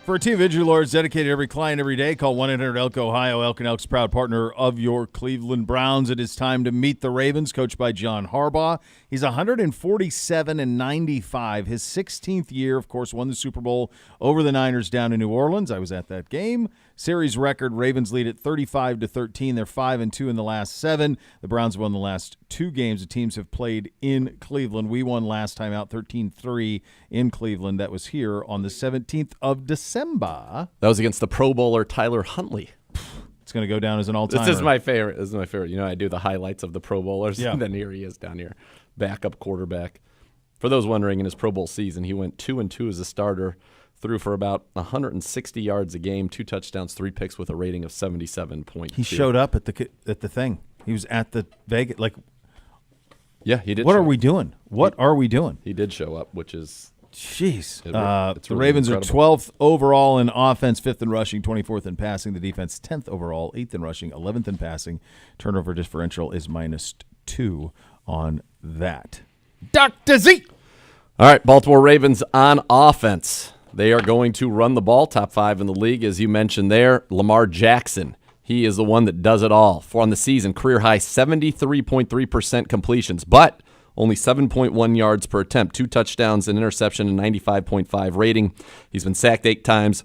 For a team of injury lawyers dedicated to every client every day, call 1-800-ELK-OHIO. Elk and Elk's proud partner of your Cleveland Browns. It is time to meet the Ravens, coached by John Harbaugh. He's 147-95. His 16th year, of course, won the Super Bowl over the Niners down in New Orleans. I was at that game. Series record, Ravens lead at 35-13. They're 5-2 in the last 7. The Browns won the last 2 games the teams have played in Cleveland. We won last time out 13-3 in Cleveland. That was here on the 17th of December. That was against the Pro Bowler Tyler Huntley. It's going to go down as an all-timer. This is my favorite. You know, I do the highlights of the Pro Bowlers, yeah. And then here he is down here, backup quarterback. For those wondering, in his Pro Bowl season, he went 2-2 as a starter, threw for about 160 yards a game, 2 touchdowns, 3 picks with a rating of 77.2. He showed up at the thing. He was at the Vegas. Yeah, he did. What are we doing? He did show up, which is. Jeez. It's the really Ravens incredible. are 12th overall in offense, 5th in rushing, 24th in passing. The defense 10th overall, 8th in rushing, 11th in passing. Turnover differential is -2 on that. Dr. Z. All right, Baltimore Ravens on offense. They are going to run the ball, top 5 in the league, as you mentioned there. Lamar Jackson, he is the one that does it all. For on the season, career high 73.3% completions, but only 7.1 yards per attempt, 2 touchdowns, an interception, and 95.5 rating. He's been sacked 8 times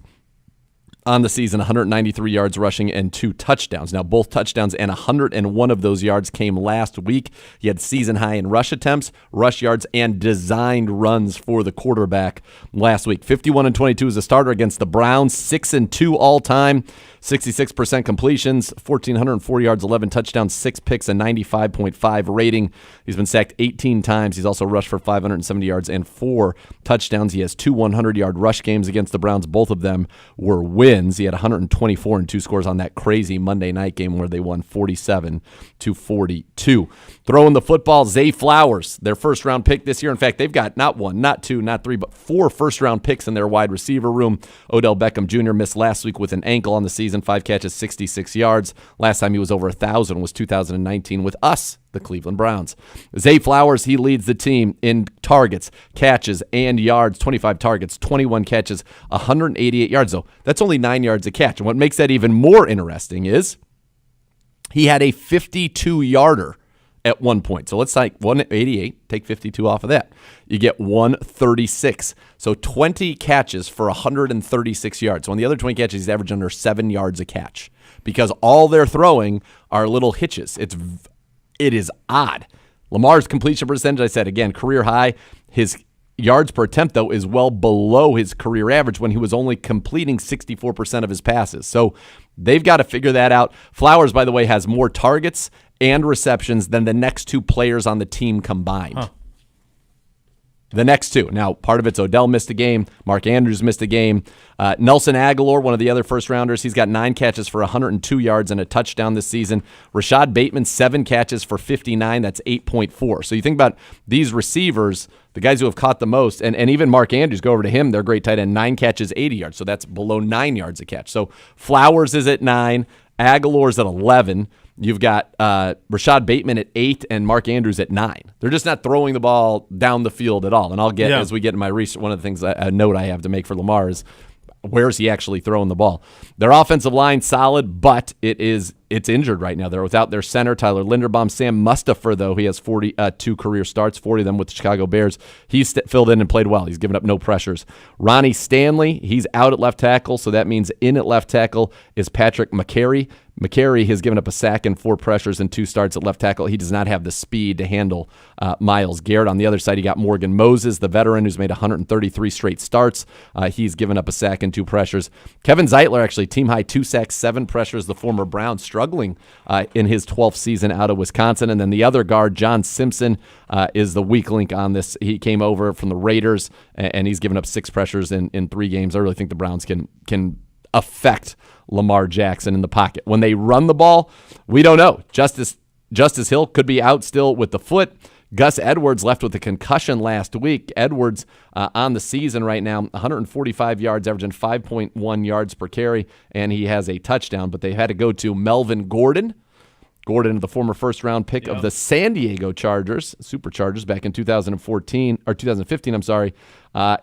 on the season, 193 yards rushing and 2 touchdowns. Now, both touchdowns and 101 of those yards came last week. He had season high in rush attempts, rush yards, and designed runs for the quarterback last week. 51-22 as a starter against the Browns, 6-2 all-time. 66% completions, 1,404 yards, 11 touchdowns, 6 picks, a 95.5 rating. He's been sacked 18 times. He's also rushed for 570 yards and 4 touchdowns. He has 2 100-yard rush games against the Browns. Both of them were wins. He had 124 and 2 scores on that crazy Monday night game where they won 47-42. Throwing the football, Zay Flowers, their first-round pick this year. In fact, they've got not 1, not 2, not 3, but 4 first-round picks in their wide receiver room. Odell Beckham Jr. missed last week with an ankle on the season. 5 catches, 66 yards. Last time he was over 1,000 was 2019 with us, the Cleveland Browns. Zay Flowers, he leads the team in targets, catches, and yards. 25 targets, 21 catches, 188 yards, though. That's only 9 yards a catch. And what makes that even more interesting is he had a 52-yarder at one point. So let's take 188, take 52 off of that. You get 136. So 20 catches for 136 yards. So on the other 20 catches, he's averaged under 7 yards a catch because all they're throwing are little hitches. It is odd. Lamar's completion percentage, I said, again, career high. His yards per attempt, though, is well below his career average when he was only completing 64% of his passes. So they've got to figure that out. Flowers, by the way, has more targets and receptions than the next 2 players on the team combined. Huh. The next 2. Now, part of it's Odell missed a game. Mark Andrews missed a game. Nelson Aguilar, one of the other first-rounders, he's got 9 catches for 102 yards and a touchdown this season. Rashad Bateman, 7 catches for 59. That's 8.4. So you think about these receivers, the guys who have caught the most, and even Mark Andrews, go over to him, they're great tight end, 9 catches, 80 yards. So that's below 9 yards a catch. So Flowers is at 9. Aguilar's at 11. You've got Rashad Bateman at 8 and Mark Andrews at 9. They're just not throwing the ball down the field at all. And I'll get, as we get in my research, one of the things, a note I have to make for Lamar is where's he actually throwing the ball? Their offensive line solid, but it's injured right now. They're without their center, Tyler Linderbaum. Sam Mustipher, though, he has 42 career starts, 40 of them with the Chicago Bears. He's filled in and played well. He's given up no pressures. Ronnie Stanley, he's out at left tackle, so that means in at left tackle is Patrick McCary. McCary has given up a sack and 4 pressures and 2 starts at left tackle. He does not have the speed to handle Myles Garrett. On the other side, you got Morgan Moses, the veteran who's made 133 straight starts. He's given up a sack and 2 pressures. Kevin Zeitler, actually, team high 2 sacks, 7 pressures. The former Brown struggling in his 12th season out of Wisconsin. And then the other guard, John Simpson, is the weak link on this. He came over from the Raiders, and he's given up 6 pressures in 3 games. I really think the Browns can affect Lamar Jackson in the pocket. When they run the ball, we don't know. Justice Hill could be out still with the foot. Gus Edwards left with a concussion last week. Edwards on the season right now, 145 yards, averaging 5.1 yards per carry, and he has a touchdown. But they had to go to Melvin Gordon. Gordon, the former first-round pick of the San Diego Chargers, Superchargers, back in 2015,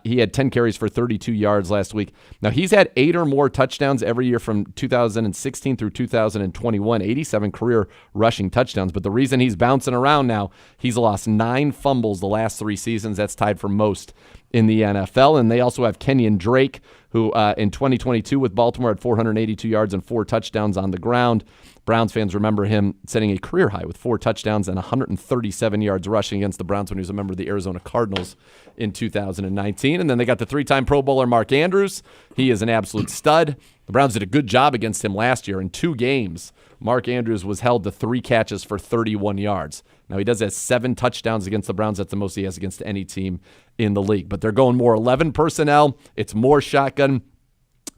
He had 10 carries for 32 yards last week. Now, he's had 8 or more touchdowns every year from 2016 through 2021, 87 career rushing touchdowns. But the reason he's bouncing around now, he's lost 9 fumbles the last 3 seasons. That's tied for most in the NFL. And they also have Kenyon Drake, who in 2022 with Baltimore had 482 yards and 4 touchdowns on the ground. Browns fans remember him setting a career high with 4 touchdowns and 137 yards rushing against the Browns when he was a member of the Arizona Cardinals in 2019. And then they got the 3-time Pro Bowler Mark Andrews. He is an absolute stud. The Browns did a good job against him last year. In 2 games, Mark Andrews was held to 3 catches for 31 yards. Now, he does have 7 touchdowns against the Browns. That's the most he has against any team in the league. But they're going more 11 personnel. It's more shotgun.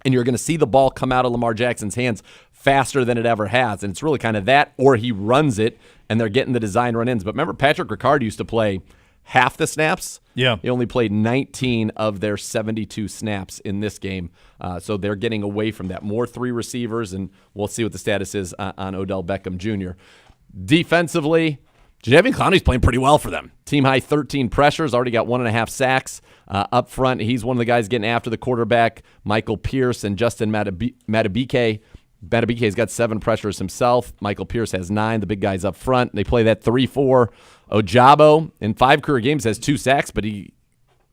And you're going to see the ball come out of Lamar Jackson's hands faster than it ever has. And it's really kind of that, or he runs it, and they're getting the design run-ins. But remember, Patrick Ricard used to play half the snaps. Yeah. He only played 19 of their 72 snaps in this game. So they're getting away from that. More 3 receivers, and we'll see what the status is on Odell Beckham Jr. Defensively, Jadeveon Clowney's playing pretty well for them. Team high 13 pressures, already got 1.5 sacks. Up front, he's one of the guys getting after the quarterback. Michael Pierce and Justin Madubuike. Madubuike's got 7 pressures himself. Michael Pierce has 9. The big guys up front. They play that 3-4. Ojabo in 5 career games has 2 sacks, but he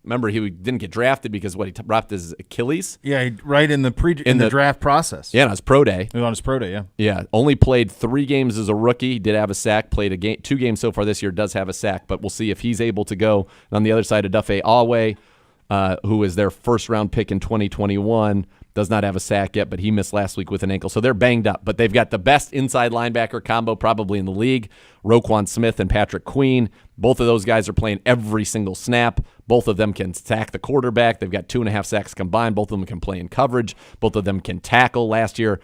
didn't get drafted because he dropped his Achilles. Yeah, right in the draft process. Yeah, on his pro day. On his pro day, yeah. Yeah, only played 3 games as a rookie. He did have a sack. Played 2 games so far this year. Does have a sack, but we'll see if he's able to go. And on the other side, Odafe Awe, who is their first-round pick in 2021, does not have a sack yet, but he missed last week with an ankle. So they're banged up. But they've got the best inside linebacker combo probably in the league, Roquan Smith and Patrick Queen. Both of those guys are playing every single snap. Both of them can sack the quarterback. They've got 2.5 sacks combined. Both of them can play in coverage. Both of them can tackle. Last year,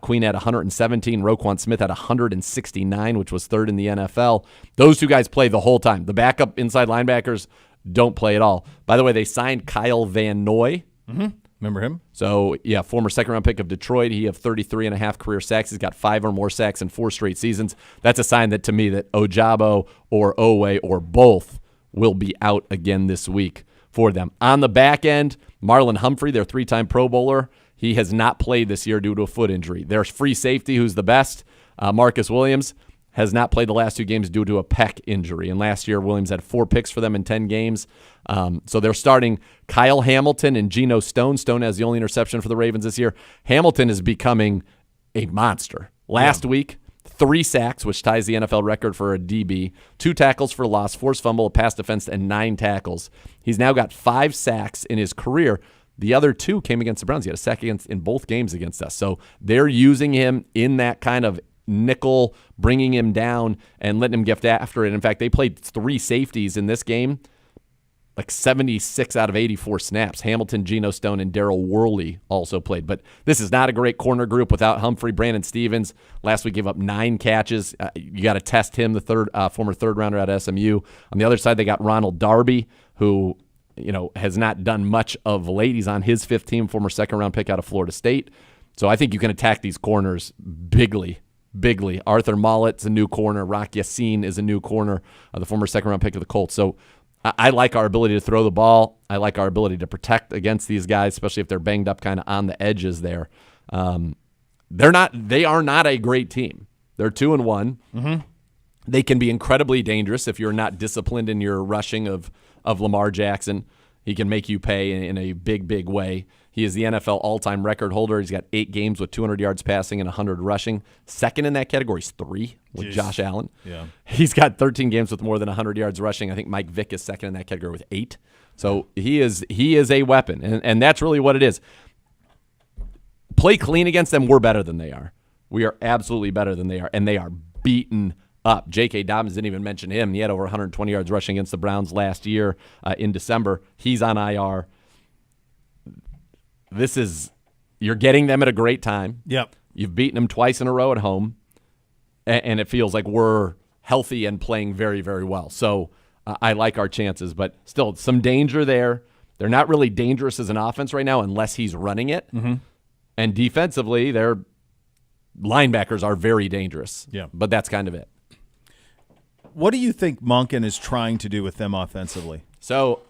Queen had 117. Roquan Smith had 169, which was 3rd in the NFL. Those 2 guys play the whole time. The backup inside linebackers don't play at all. By the way, they signed Kyle Van Noy. Mm-hmm. Remember him? So, yeah, former second-round pick of Detroit. He have 33.5 career sacks. He's got 5 or more sacks in 4 straight seasons. That's a sign that, to me, that Ojabo or Owe or both will be out again this week for them. On the back end, Marlon Humphrey, their 3-time Pro Bowler, he has not played this year due to a foot injury. Their free safety, who's the best, Marcus Williams, has not played the last 2 games due to a pec injury. And last year, Williams had 4 picks for them in 10 games. So they're starting Kyle Hamilton and Geno Stone. Stone has the only interception for the Ravens this year. Hamilton is becoming a monster. Last week, 3 sacks, which ties the NFL record for a DB, 2 tackles for loss, forced fumble, a pass defense, and 9 tackles. He's now got 5 sacks in his career. The other 2 came against the Browns. He had a sack in both games against us. So they're using him in that kind of nickel, bringing him down and letting him get after it. In fact, they played 3 safeties in this game, like 76 out of 84 snaps. Hamilton, Geno Stone, and Darryl Worley also played. But this is not a great corner group without Humphrey. Brandon Stevens last week gave up 9 catches. You got to test him, the former third-rounder at SMU. On the other side, they got Ronald Darby, who has not done much of late. He's on his 5th team, former second-round pick out of Florida State. So I think you can attack these corners bigly. Arthur Mollett's a new corner. Rock Yassin is a new corner, the former second-round pick of the Colts. So I like our ability to throw the ball. I like our ability to protect against these guys, especially if they're banged up kind of on the edges there. They are not a great team. They're 2-1. Mm-hmm. They can be incredibly dangerous if you're not disciplined in your rushing of Lamar Jackson. He can make you pay in a big, big way. He is the NFL all-time record holder. He's got 8 games with 200 yards passing and 100 rushing. Second in that category is 3 with Josh Allen. Yeah. He's got 13 games with more than 100 yards rushing. I think Mike Vick is second in that category with 8. So he is a weapon, and that's really what it is. Play clean against them. We're better than they are. We are absolutely better than they are, and they are beaten up. J.K. Dobbins didn't even mention him. He had over 120 yards rushing against the Browns last year in December. He's on IR. You're getting them at a great time. Yep. You've beaten them twice in a row at home, and it feels like we're healthy and playing very, very well. So I like our chances, but still some danger there. They're not really dangerous as an offense right now unless he's running it. Mm-hmm. And defensively, their linebackers are very dangerous. Yeah. But that's kind of it. What do you think Monken is trying to do with them offensively? So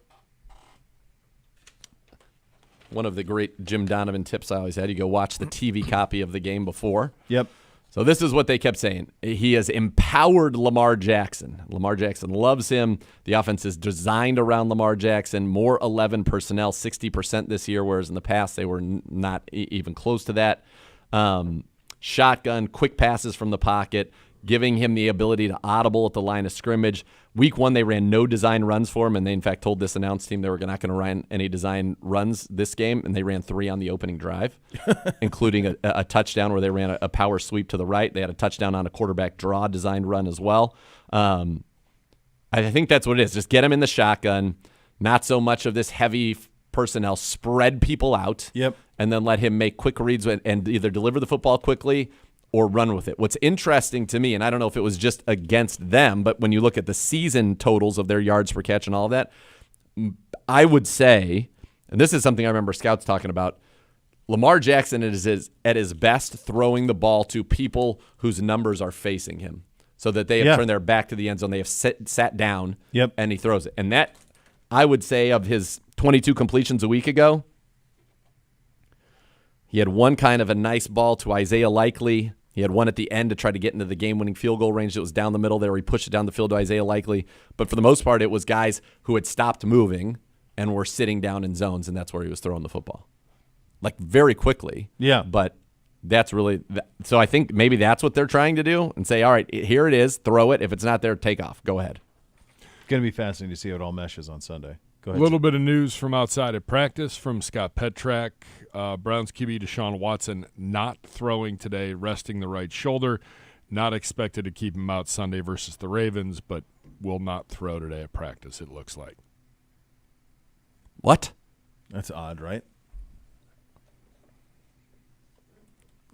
one of the great Jim Donovan tips I always had. You go watch the TV copy of the game before. Yep. So this is what they kept saying. He has empowered Lamar Jackson. Lamar Jackson loves him. The offense is designed around Lamar Jackson. More 11 personnel, 60% this year, whereas in the past they were not even close to that. Shotgun, quick passes from the pocket, giving him the ability to audible at the line of scrimmage. Week 1, they ran no design runs for him, and they, in fact, told this announce team they were not going to run any design runs this game, and they ran 3 on the opening drive, including a touchdown where they ran a power sweep to the right. They had a touchdown on a quarterback draw designed run as well. I think that's what it is. Just get him in the shotgun, not so much of this heavy personnel, spread people out, and then let him make quick reads and either deliver the football quickly or run with it. What's interesting to me, and I don't know if it was just against them, but when you look at the season totals of their yards per catch and all of that, I would say, and this is something I remember scouts talking about, Lamar Jackson is at his best throwing the ball to people whose numbers are facing him, so that they have turned their back to the end zone. They have sat down, and he throws it. And that, I would say, of his 22 completions a week ago, he had one kind of a nice ball to Isaiah Likely. He had one at the end to try to get into the game-winning field goal range that was down the middle there. He pushed it down the field to Isaiah Likely. But for the most part, it was guys who had stopped moving and were sitting down in zones, and that's where he was throwing the football. Like, very quickly. Yeah. But that's really – so I think maybe that's what they're trying to do and say, all right, here it is. Throw it. If it's not there, take off. Go ahead. It's going to be fascinating to see how it all meshes on Sunday. Go ahead. A little bit of news from outside of practice from Scott Petrak. Browns QB Deshaun Watson not throwing today, resting the right shoulder. Not expected to keep him out Sunday versus the Ravens, but will not throw today at practice, it looks like. What? That's odd, right?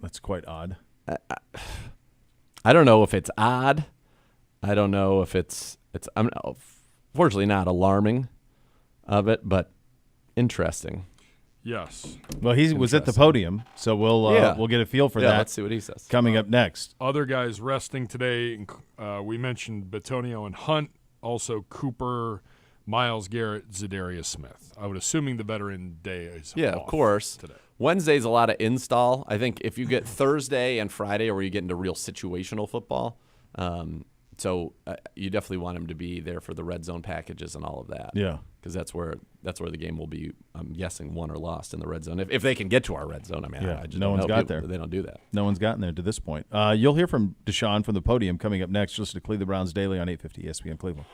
That's quite odd. I don't know if it's odd. I don't know if it's I'm fortunately not alarming of it, but interesting. Yes. Well, he was at the podium, so we'll get a feel for that. Let's see what he says. Coming up next. Other guys resting today, we mentioned Bitonio and Hunt, also Cooper, Myles Garrett, Zadarius Smith. I would assuming the veteran day is off of course. Today. Wednesday's a lot of install. I think if you get Thursday and Friday, where you get into real situational football, so you definitely want him to be there for the red zone packages and all of that. Yeah, because that's where the game will be. I'm guessing won or lost in the red zone if they can get to our red zone. I mean, I just no one's got there. They don't do that. No one's gotten there to this point. You'll hear from Deshaun from the podium coming up next. Listen to Cleveland Browns Daily on 850 ESPN Cleveland.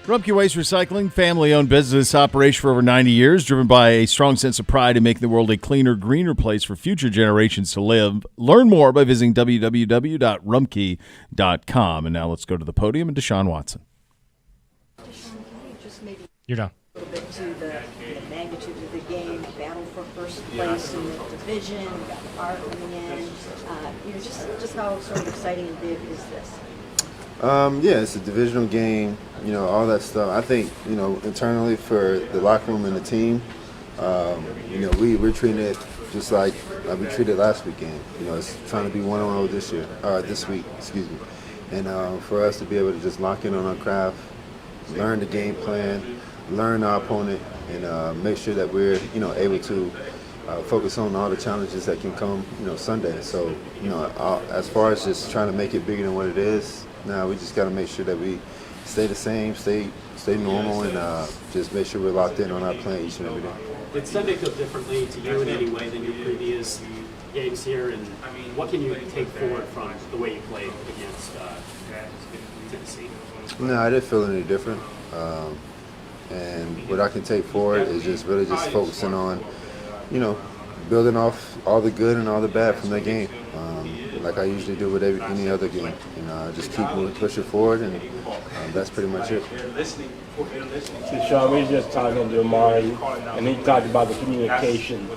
Rumpke Waste Recycling, family-owned business operation for over 90 years, driven by a strong sense of pride in making the world a cleaner, greener place for future generations to live. Learn more by visiting www.rumpke.com. And now let's go to the podium and Deshaun Watson. You're done. A little bit to the magnitude of the game, battle for first place in the division, you got Lamar coming in. Just how sort of exciting and big is this? Yeah, it's a divisional game, all that stuff. I think, internally for the locker room and the team, we're treating it just like we treated last weekend. It's trying to be 1-0 this week, excuse me. And for us to be able to just lock in on our craft, learn the game plan, learn our opponent, and make sure that we're, able to focus on all the challenges that can come, Sunday. So, as far as just trying to make it bigger than what it is, now we just got to make sure that we stay the same, stay normal, and just make sure we're locked in on our plan each and every day. Did Sunday feel differently to you in any way than your previous games here? And what can you take forward from the way you played against Tennessee? No, I didn't feel any different. And what I can take forward is just really just focusing on, building off all the good and all the bad from that game, like I usually do with any other game. Just keep pushing forward, and that's pretty much it. Deshaun, we were just talking to Amari, and he talked about the communication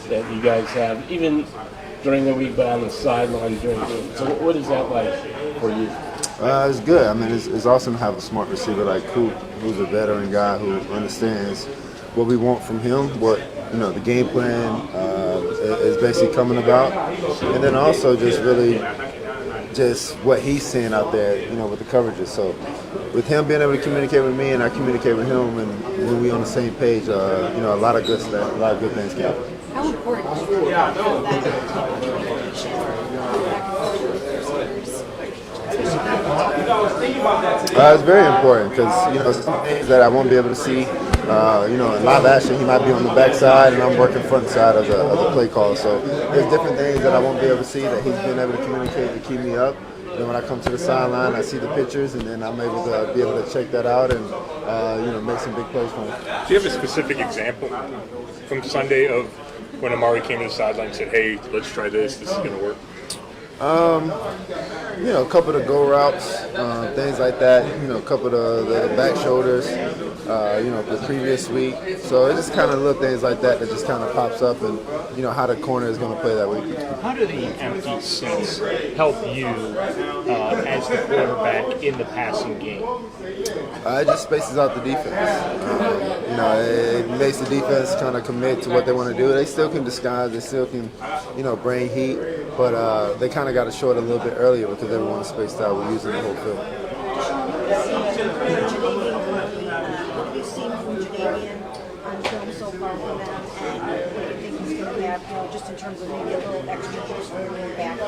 that you guys have, even during the week, but on the sideline during the game. So what is that like for you? It's good. I mean, it's awesome to have a smart receiver like Coop, who's a veteran guy who understands what we want from him, what the game plan is basically coming about, and then also just really just what he's seeing out there, with the coverages. So with him being able to communicate with me and I communicate with him, and when we're on the same page, a lot of good stuff, a lot of good things can happen. How important is really that communication It's very important because some things that I won't be able to see. In live action, he might be on the backside, and I'm working front side of the play call. So there's different things that I won't be able to see that he's been able to communicate to keep me up. And when I come to the sideline, I see the pictures, and then I'm able to be able to check that out and make some big plays for him. Do you have a specific example from Sunday of when Amari came to the sideline and said, "Hey, let's try this. This is going to work"? A couple of the go routes, things like that. A couple of the back shoulders, the previous week. So it's just kind of little things like that just kind of pops up, and how the corner is going to play that week. How do the empty sets help you as the quarterback in the passing game? It just spaces out the defense. It makes the defense kind of commit to what they want to do. They still can disguise. They still can, bring heat, but they kind of got to show it a little bit earlier because everyone's spaced out. We're using the whole field. What have you seen from Jadavian on film so far from them, and what do you think he's going to have, just in terms of maybe a little extra juice when we're back to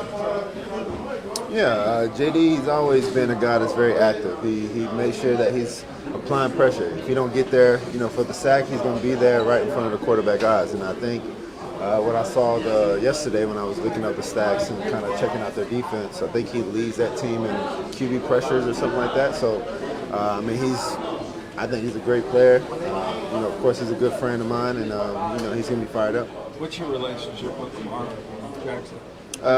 Cleveland? Yeah, JD's always been a guy that's very active. He makes sure that he's applying pressure. If he don't get there, for the sack, he's going to be there right in front of the quarterback eyes. And I think what I saw yesterday when I was looking up the stacks and kind of checking out their defense, I think he leads that team in QB pressures or something like that. So, I think he's a great player. Of course, he's a good friend of mine, and he's going to be fired up. What's your relationship with Lamar Jackson?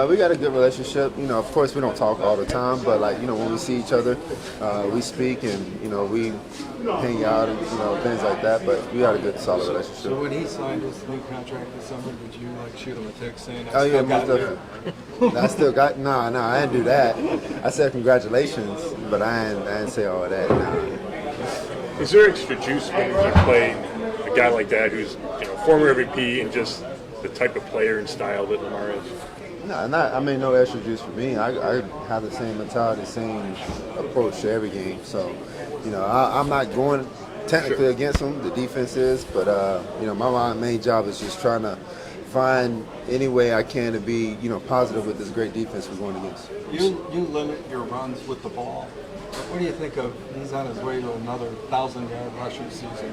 We got a good relationship. Of course, we don't talk all the time, but when we see each other, we speak and we hang out and things like that. But we got a good, solid relationship. So when he signed his new contract this summer, did you shoot him a text saying? Oh yeah, most definitely. I still got I didn't do that. I said congratulations, but I didn't say all that. Nah. Is there extra juice when you play a guy like that who's former MVP and just the type of player and style that Lamar is? No extra juice for me. I have the same mentality, same approach to every game. So, I'm not going technically against them. The defense is, but my main job is just trying to find any way I can to be positive with this great defense we're going against. You limit your runs with the ball. What do you think of? He's on his way to another 1,000-yard rushing season.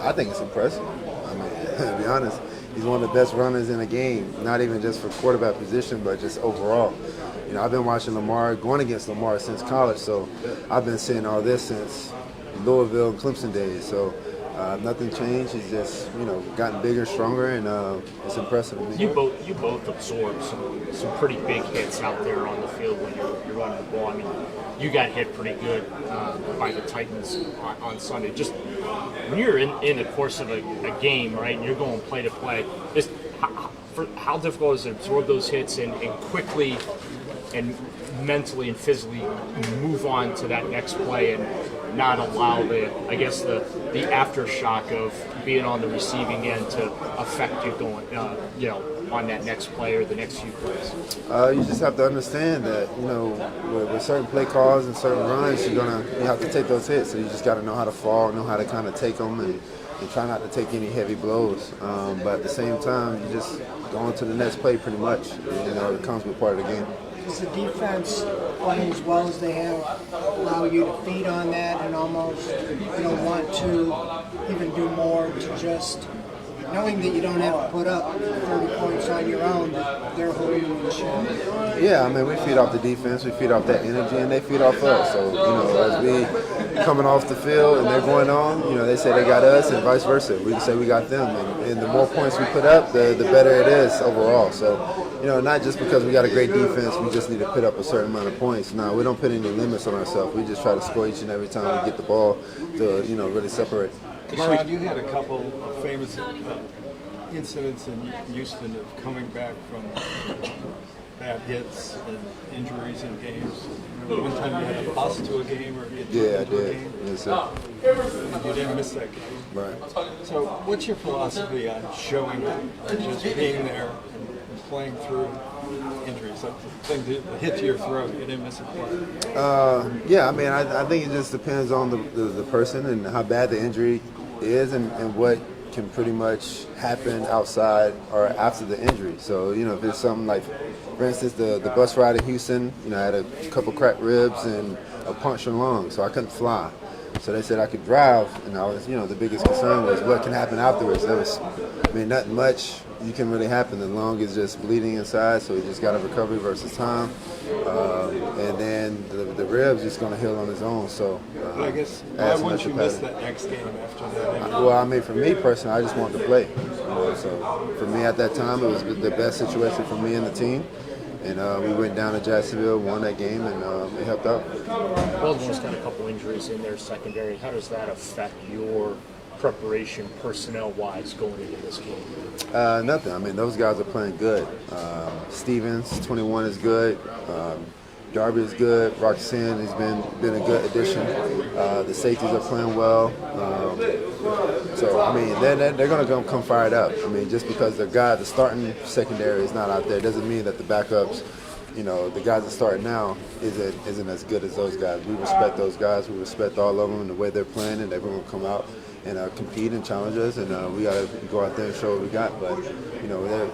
I think it's impressive. To be honest, he's one of the best runners in the game, not even just for quarterback position, but just overall. I've been watching Lamar, going against Lamar since college, so I've been seeing all this since Louisville and Clemson days. So nothing changed. He's just gotten bigger, stronger, and it's impressive to me. You both absorbed some pretty big hits out there on the field when you're running the ball. I mean, you got hit pretty good by the Titans on Sunday. Just when you're in the course of a game, right, and you're going play to play, just how difficult is it to absorb those hits and quickly and mentally and physically move on to that next play and not allow the aftershock of being on the receiving end to affect you going, on that next play or the next few plays? You just have to understand that, with certain play calls and certain runs, you have to take those hits. So you just got to know how to fall, know how to kind of take them, and try not to take any heavy blows. But at the same time, you just go on to the next play pretty much. It comes with part of the game. Does the defense, playing as well as they have, allow you to feed on that and almost want to even do more to just knowing that you don't have to put up 30 points on your own, that they're holding you in check? Yeah, I mean, we feed off the defense, we feed off that energy, and they feed off us. So, as we coming off the field and they're going on, they say they got us and vice versa. We say we got them. And the more points we put up, the better it is overall. So, not just because we got a great defense, we just need to put up a certain amount of points. No, we don't put any limits on ourselves. We just try to score each and every time we get the ball to, really separate. Marlon, you had a couple of famous incidents in Houston of coming back from bad hits and injuries in games. One time you had a loss to a game or I did. Yes, sir. And you didn't miss that game. Right. So what's your philosophy on showing up and just being there and playing through injuries? Something that hit to your throat, you didn't miss a play. Yeah, I mean, I think it just depends on the person and how bad the injury is and what can pretty much happen outside or after the injury. So, if it's something like, for instance, the bus ride in Houston, I had a couple cracked ribs and a punctured lung, so I couldn't fly. So they said I could drive, and I was, the biggest concern was what can happen afterwards. There was, nothing much you can really happen. The lung is just bleeding inside, so we just got a recovery versus time. And then the ribs just going to heal on its own. So I guess why wouldn't you miss that next game after that? Well, for me personally, I just wanted to play. So for me at that time, it was the best situation for me and the team. And we went down to Jacksonville, won that game, and it helped out. Baltimore's got a couple injuries in their secondary. How does that affect your preparation personnel-wise going into this game? Nothing. Those guys are playing good. Stevens, 21, is good. Darby is good. Roxanne has been a good addition. The safeties are playing well. They're going to come fired up. Just because the starting secondary is not out there doesn't mean that the backups, the guys that start now isn't as good as those guys. We respect those guys. We respect all of them and the way they're playing, and everyone will come out and compete and challenge us, and we got to go out there and show what we got. But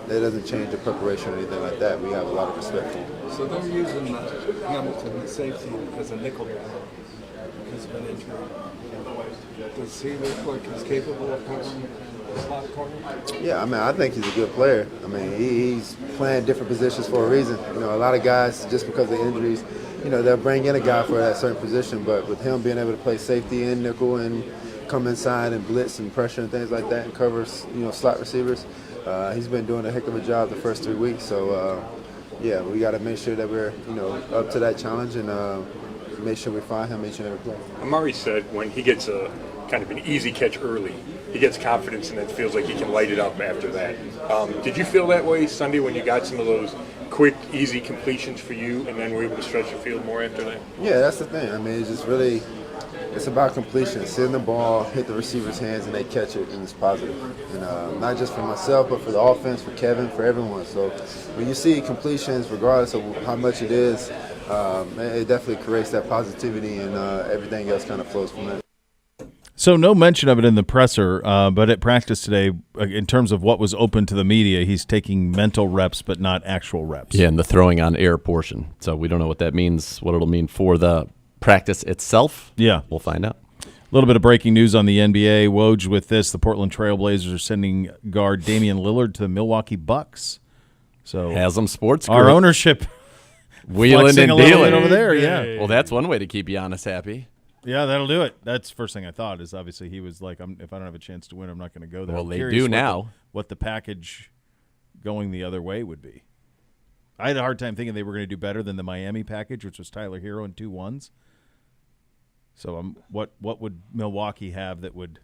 that doesn't change the preparation or anything like that. We have a lot of respect for them. So they're using Hamilton, the safety, as a nickel guy because of an injury. Does he look like he's capable of covering the slot corner? Yeah, I think he's a good player. He's playing different positions for a reason. A lot of guys, just because of injuries, they'll bring in a guy for that certain position. But with him being able to play safety and nickel and come inside and blitz and pressure and things like that and cover, slot receivers, he's been doing a heck of a job the first 3 weeks. So, we got to make sure that we're, up to that challenge and make sure we find him each and every play. Amari said when he gets a kind of an easy catch early, he gets confidence and it feels like he can light it up after that. Did you feel that way Sunday when you got some of those quick, easy completions for you and then were able to stretch the field more after that? Yeah, that's the thing. It's just really, it's about completion. Send the ball, hit the receiver's hands, and they catch it, and it's positive. And not just for myself, but for the offense, for Kevin, for everyone. So when you see completions, regardless of how much it is, it definitely creates that positivity, and everything else kind of flows from that. So no mention of it in the presser, but at practice today, in terms of what was open to the media, he's taking mental reps but not actual reps. Yeah, and the throwing on air portion. So we don't know what that means, what it'll mean for the practice itself. Yeah. We'll find out. A little bit of breaking news on the NBA. Woj with this. The Portland Trail Blazers are sending guard Damian Lillard to the Milwaukee Bucks. So Haslam Sports Group. Our ownership wheeling and dealing over there, yeah. Well, that's one way to keep Giannis happy. Yeah, that'll do it. That's the first thing I thought is obviously he was like, if I don't have a chance to win, I'm not going to go there. Well, I'm they curious do now. what the package going the other way would be. I had a hard time thinking they were going to do better than the Miami package, which was Tyler Hero and 2 1s. So what would Milwaukee have that would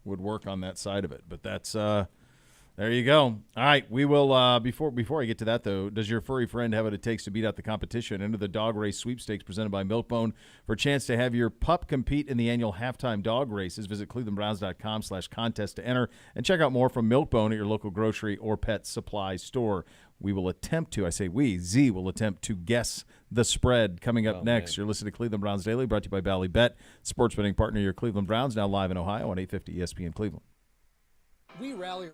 work on that side of it? But that's there you go. All right, we will before I get to that though, does your furry friend have what it takes to beat out the competition? Enter the dog race sweepstakes presented by Milkbone for a chance to have your pup compete in the annual halftime dog races. Visit clevelandbrowns.com/contest to enter and check out more from Milkbone at your local grocery or pet supply store. We will attempt to, I say we, Z will attempt to guess the spread coming up next. You're listening to Cleveland Browns Daily, brought to you by Bally Bet, sports betting partner of your Cleveland Browns, now live in Ohio on 850 ESPN Cleveland. We rally.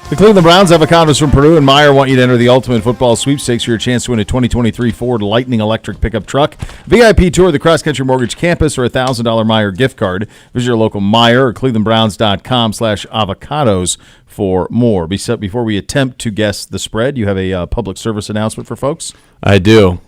The Cleveland Browns, avocados from Peru, and Meyer want you to enter the Ultimate Football Sweepstakes for your chance to win a 2023 Ford Lightning electric pickup truck, VIP tour of the Cross Country Mortgage Campus, or a $1,000 Meyer gift card. Visit your local Meyer or clevelandbrowns.com/avocados for more. Before we attempt to guess the spread, you have a public service announcement for folks? I do.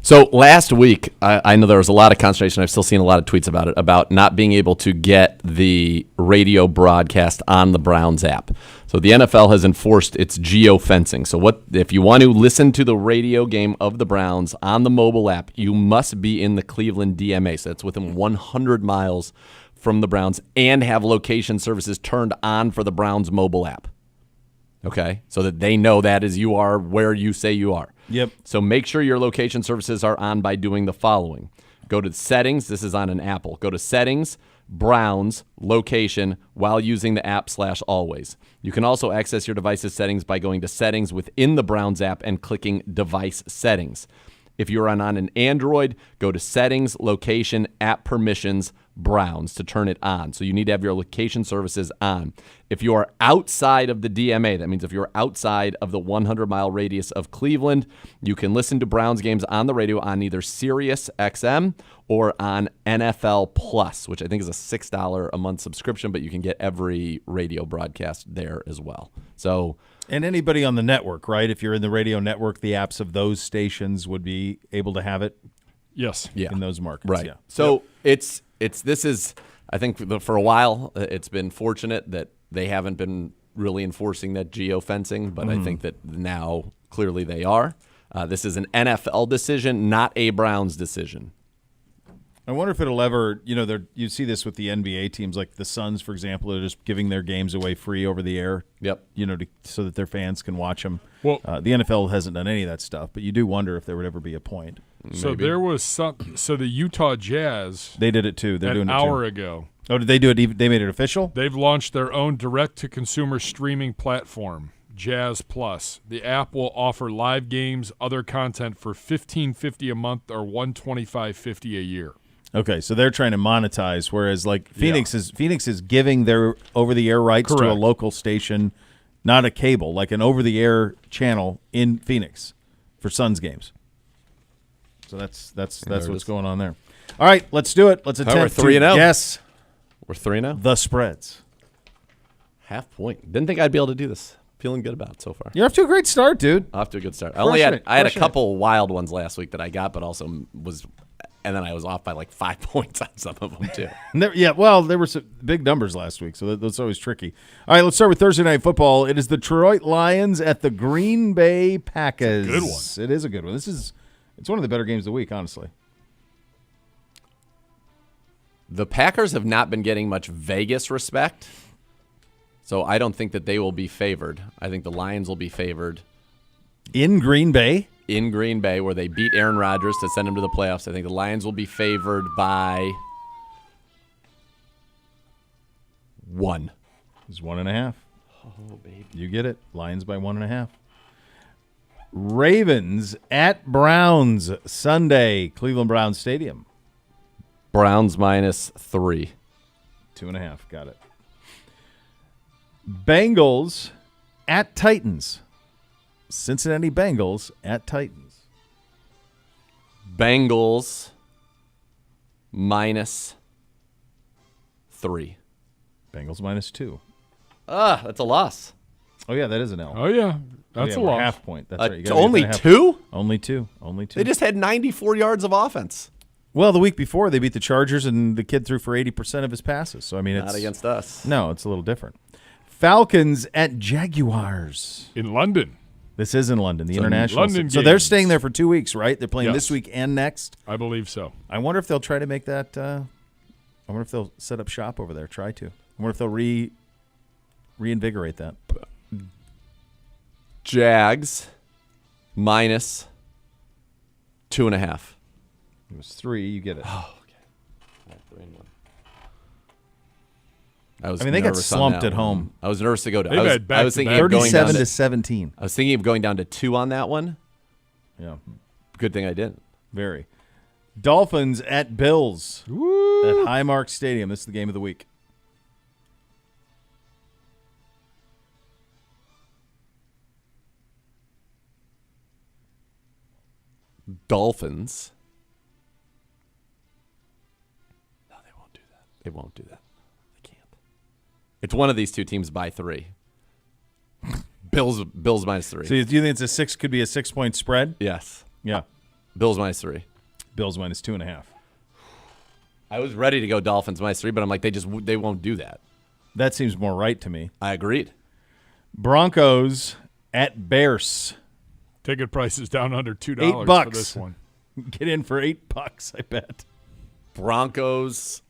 So last week, I know there was a lot of consternation. I've still seen a lot of tweets about it, about not being able to get the radio broadcast on the Browns app. So the NFL has enforced its geofencing. So if you want to listen to the radio game of the Browns on the mobile app, you must be in the Cleveland DMA. So that's within 100 miles from the Browns and have location services turned on for the Browns mobile app. Okay, so that they know that is you are where you say you are. Yep. So make sure your location services are on by doing the following. Go to settings. This is on an Apple. Go to settings, Browns, location while using the app /always. You can also access your device's settings by going to settings within the Browns app and clicking device settings. If you're on an Android, go to settings, location, app permissions, Browns to turn it on. So you need to have your location services on. If you are outside of the DMA, that means if you're outside of the 100-mile radius of Cleveland, you can listen to Browns games on the radio on either Sirius XM or on NFL Plus, which I think is a $6 a month subscription, but you can get every radio broadcast there as well. So, and anybody on the network, right? If you're in the radio network, the apps of those stations would be able to have it. Yes. In those markets. Right. Yeah. So this is, I think for a while, it's been fortunate that they haven't been really enforcing that geofencing, but I think that now clearly they are. This is an NFL decision, not a Browns decision. I wonder if it'll ever, you see this with the NBA teams, like the Suns, for example, are just giving their games away free over the air. Yep. So that their fans can watch them. Well, the NFL hasn't done any of that stuff, but you do wonder if there would ever be a point. So Maybe. there was so the Utah Jazz. They did it too. They're doing it an too. hour ago. Oh, did they do it? They made it official? They've launched their own direct-to-consumer streaming platform, Jazz Plus. The app will offer live games, other content for $15.50 a month or $125.50 a year. Okay, so they're trying to monetize, whereas like Phoenix is giving their over-the-air rights to a Correct. local station, not a cable, like an over-the-air channel in Phoenix for Suns games. So that's what's going on there. All right, let's do it. Let's attempt we're 3-0. Yes, We're 3-0. the spreads. Half point. Didn't think I'd be able to do this. Feeling good about it so far. You're off to a great start, dude. Off to a good start. I had a Crushing it. couple wild ones last week that I got, but also and then I was off by like 5 points on some of them too. There were some big numbers last week, so that's always tricky. All right, let's start with Thursday Night Football. It is the Detroit Lions at the Green Bay Packers. It's a good one. It is a good one. It's one of the better games of the week, honestly. The Packers have not been getting much Vegas respect, so I don't think that they will be favored. I think the Lions will be favored. In Green Bay? In Green Bay, where they beat Aaron Rodgers to send him to the playoffs. I think the Lions will be favored by 1. It's 1.5. Oh, baby. You get it. Lions by 1.5. Ravens at Browns Sunday, Cleveland Browns Stadium. Browns -3. 2.5. Got it. Bengals at Titans. Cincinnati Bengals at Titans. Bengals -3. Bengals -2. That's a loss. Oh, yeah, that is an L. Oh, yeah. That's a loss. Half point. That's right. You gotta Only get a half- 2? Only two. Only two. They just had 94 yards of offense. Well, the week before, they beat the Chargers, and the kid threw for 80% of his passes. So, I mean, it's Not against us. No, it's a little different. Falcons at Jaguars. In London. This is in London, the international. London so they're games. staying there for 2 weeks, right? They're playing Yes. this week and next. I believe so. I wonder if they'll try to make that. I wonder if they'll set up shop over there. Try to. I wonder if they'll reinvigorate that. Jags -2.5. It was 3. You get it. Oh, okay. 3 and 1. I mean, they got nervous on slumped that at home. one. I was nervous to go to. They've had I was thinking of back-to-back. going down 37 to to 17. I was thinking of going down to 2 on that one. Yeah, Good thing I didn't. very. Dolphins at Bills at Highmark Stadium. This is the game of the week. Dolphins. No, they won't do that. They won't do that. They can't. It's one of these two teams by 3. Bills -3. So, do you think it's a 6? Could be a 6-point spread? Yes. Yeah. Bills -3. Bills -2.5. I was ready to go Dolphins -3, but I'm like they won't do that. That seems more right to me. I agreed. Broncos at Bears. Ticket prices down under $2 $8 for this one. Get in for $8, I bet. Broncos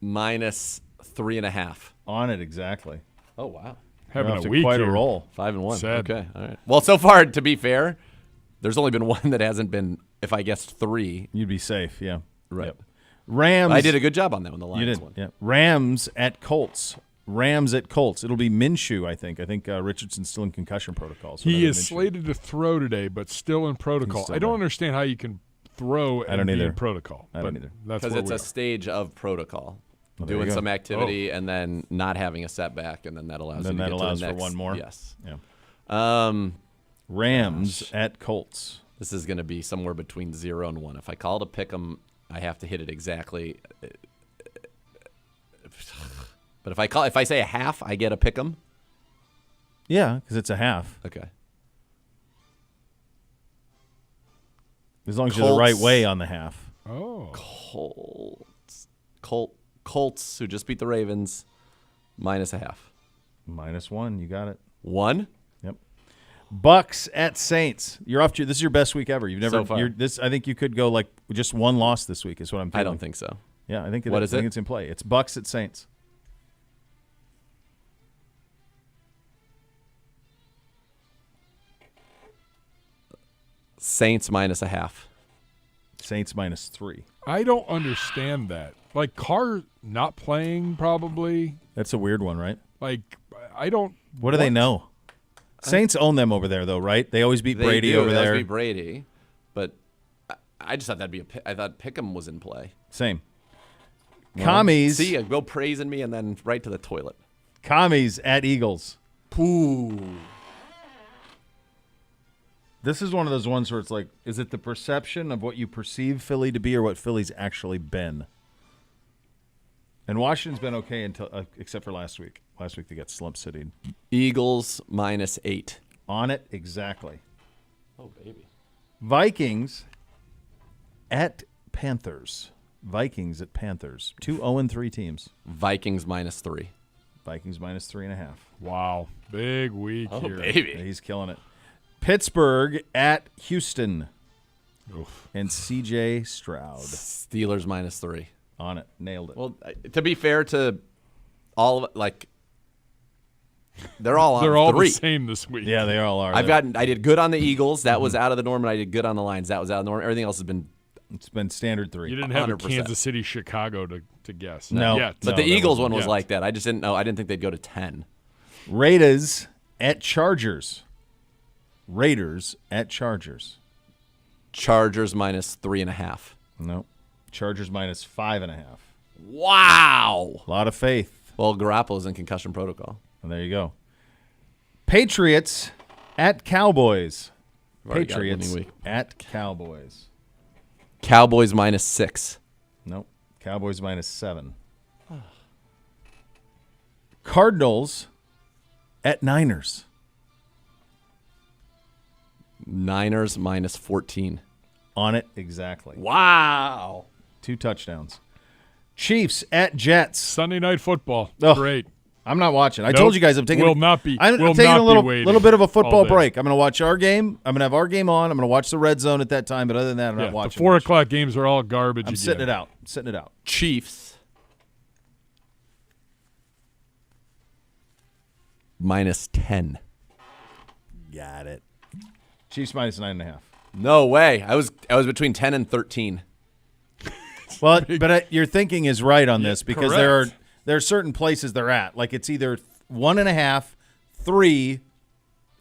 -3.5. On it exactly. Oh wow. Having off a to week quite here. a roll. 5-1. Sad. Okay, all right. Well, so far, to be fair, there's only been one that hasn't been. If I guessed 3, You'd be safe. Yeah. right. Yep. Rams. I did a good job on that one. The You Lions did. one. Yeah. Rams at Colts. Rams at Colts. It'll be Minshew, I think. I think Richardson's still in concussion protocol. So He that'll is be Minshew. slated to throw today, but still in protocol. still I don't there. understand how you can throw I don't and be either. in protocol. I don't but either. That's Because where it's we a are. stage of protocol. Well, there you Doing go. some activity and then not having a setback, and then that allows Then you to that get allows to the for next. one more. Yes. Yeah. Rams at Colts. This is going to be somewhere between 0 and 1. If I call to pick them, I have to hit it exactly. But if I say a half, I get a pick 'em. Yeah, because it's a half. Okay. As long as you're the right way on the half. Oh. Colts, who just beat the Ravens, -0.5. -1. You got it. 1? Yep. Bucks at Saints. You're off to. This is your best week ever. You've never. So far. I think you could go like just one loss this week. Is what I'm feeling. I don't think so. Yeah, I think. What I is think it? it's in play. It's Bucks at Saints. Saints -0.5. Saints -3. I don't understand that. Like, Carr not playing probably. That's a weird one, right? Like, I don't. What do they know? Saints own them over there, though, right? They always beat Brady do. over They always there. beat Brady, but I just thought that'd be I thought Pick'em was in play. Same. Well, Commies. See, go praising me and then right to the toilet. Commies at Eagles. Pooh. This is one of those ones where it's like, is it the perception of what you perceive Philly to be or what Philly's actually been? And Washington's been okay until except for last week. Last week they got slump citied. Eagles -8. On it, exactly. Oh, baby. Vikings at Panthers. Vikings at Panthers. 2 0-3 teams. Vikings -3. Vikings -3.5. Wow. Big week Oh, here. baby. Yeah, he's killing it. Pittsburgh at Houston. Oof. And CJ Stroud. Steelers -3. On it. Nailed it. Well, to be fair to all of it, like, they're all on They're all 3. the same this week. Yeah, they all are. I did good on the Eagles. That was out of the norm, and I did good on the Lions. That was out of the norm. Everything else has been. It's been standard 3. You didn't have a 100%. Kansas City, Chicago to guess. No. Not yet. But No, the that Eagles wasn't one was yet. like that. I just didn't know. I didn't think they'd go to 10. Raiders at Chargers. Raiders at Chargers. Chargers -3.5. No. Chargers -5.5. Wow. A lot of faith. Well, Garoppolo's in concussion protocol. And there you go. Patriots at Cowboys. We've already got a winning Patriots week. at Cowboys. Cowboys -6. Nope. Cowboys -7. Cardinals at Niners. Niners -14. On it exactly. Wow. 2 touchdowns. Chiefs at Jets. Sunday night football. Oh, Great. I'm not watching. I Nope. told you guys I'm taking. Will not be- I'm will taking not a be little waiting bit of a all football day. break. I'm going to watch our game. I'm going to have our game on. I'm going to watch the red zone at that time. But other than that, I'm Yeah, not the watching. 4 much. o'clock games are all garbage. I'm again. sitting it out. Sitting it out. Chiefs -10. Got it. Chiefs -9.5. No way. I was between 10 and 13. Well, but your thinking is right on this because correct. there are certain places they're at. Like it's either 1.5, 3,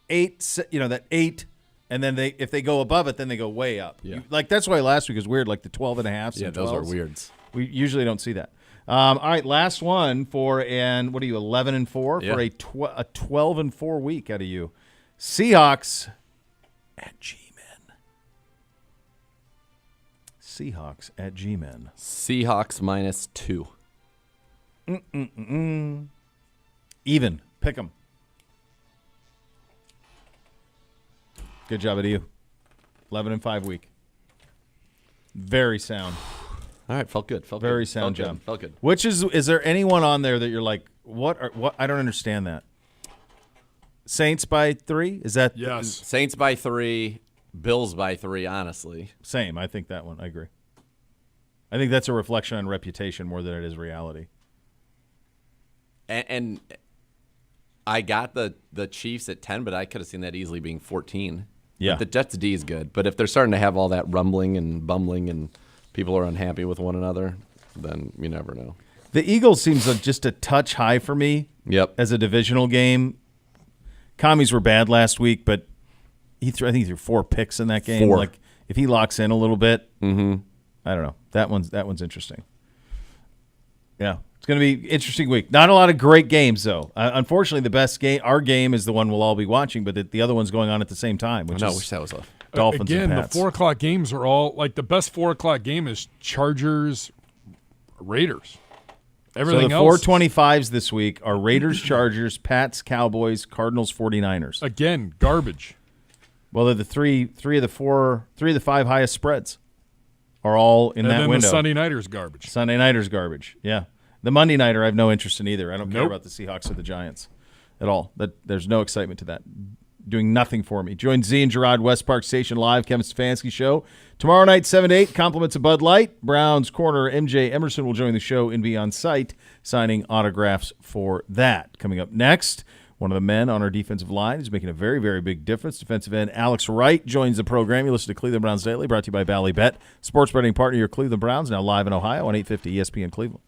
8. That 8, and then if they go above it, then they go way up. Yeah. Like that's why last week was weird. Like the 12.5s. Yeah, and those are 12s. weirds. We usually don't see that. All right, last one what are you, 11-4 Yeah. for a 12-4 week out of you. Seahawks at G-Men. Seahawks at G-Men. Seahawks -2. Even. Pick 'em. Good job out of you. 11-5 week. Very sound. All right, felt good. Felt Very good. sound Felt job. Good. Felt good. Which is there anyone on there that you're like, what? I don't understand that. Saints by 3? Is that Yes. Saints by 3, Bills by 3, honestly. Same. I think that one. I agree. I think that's a reflection on reputation more than it is reality. And I got the Chiefs at 10, but I could have seen that easily being 14. Yeah. But the Jets D is good. But if they're starting to have all that rumbling and bumbling and people are unhappy with one another, then you never know. The Eagles seems just a touch high for me. Yep. As a divisional game. Commies were bad last week, but I think he threw 4 picks in that game. 4. Like if he locks in a little bit, mm-hmm. I don't know. That one's interesting. Yeah. It's going to be an interesting week. Not a lot of great games, though. Unfortunately, the best game, our game, is the one we'll all be watching, but the other one's going on at the same time. I wish that was a Dolphins again, and Pats. The 4 o'clock games are all like the best 4 o'clock game is Chargers, Raiders. Everything so the else. 425s this week are Raiders, Chargers, Pats, Cowboys, Cardinals, 49ers. Again, garbage. Well, they're the three of the 5 highest spreads are all in that window. And then the Sunday Nighters garbage. Sunday Nighters garbage. Yeah. The Monday Nighter I have no interest in either. I don't care Nope. about the Seahawks or the Giants at all. There's no excitement to that. Doing nothing for me. Join Z and Gerard, West Park Station Live, Kevin Stefanski Show. Tomorrow night, 7 to 8, compliments of Bud Light. Browns corner MJ Emerson will join the show and be on site signing autographs for that. Coming up next, one of the men on our defensive line is making a very, very big difference. Defensive end Alex Wright joins the program. You listen to Cleveland Browns Daily, brought to you by Bally Bet, sports betting partner of your Cleveland Browns, now live in Ohio on 850 ESPN Cleveland.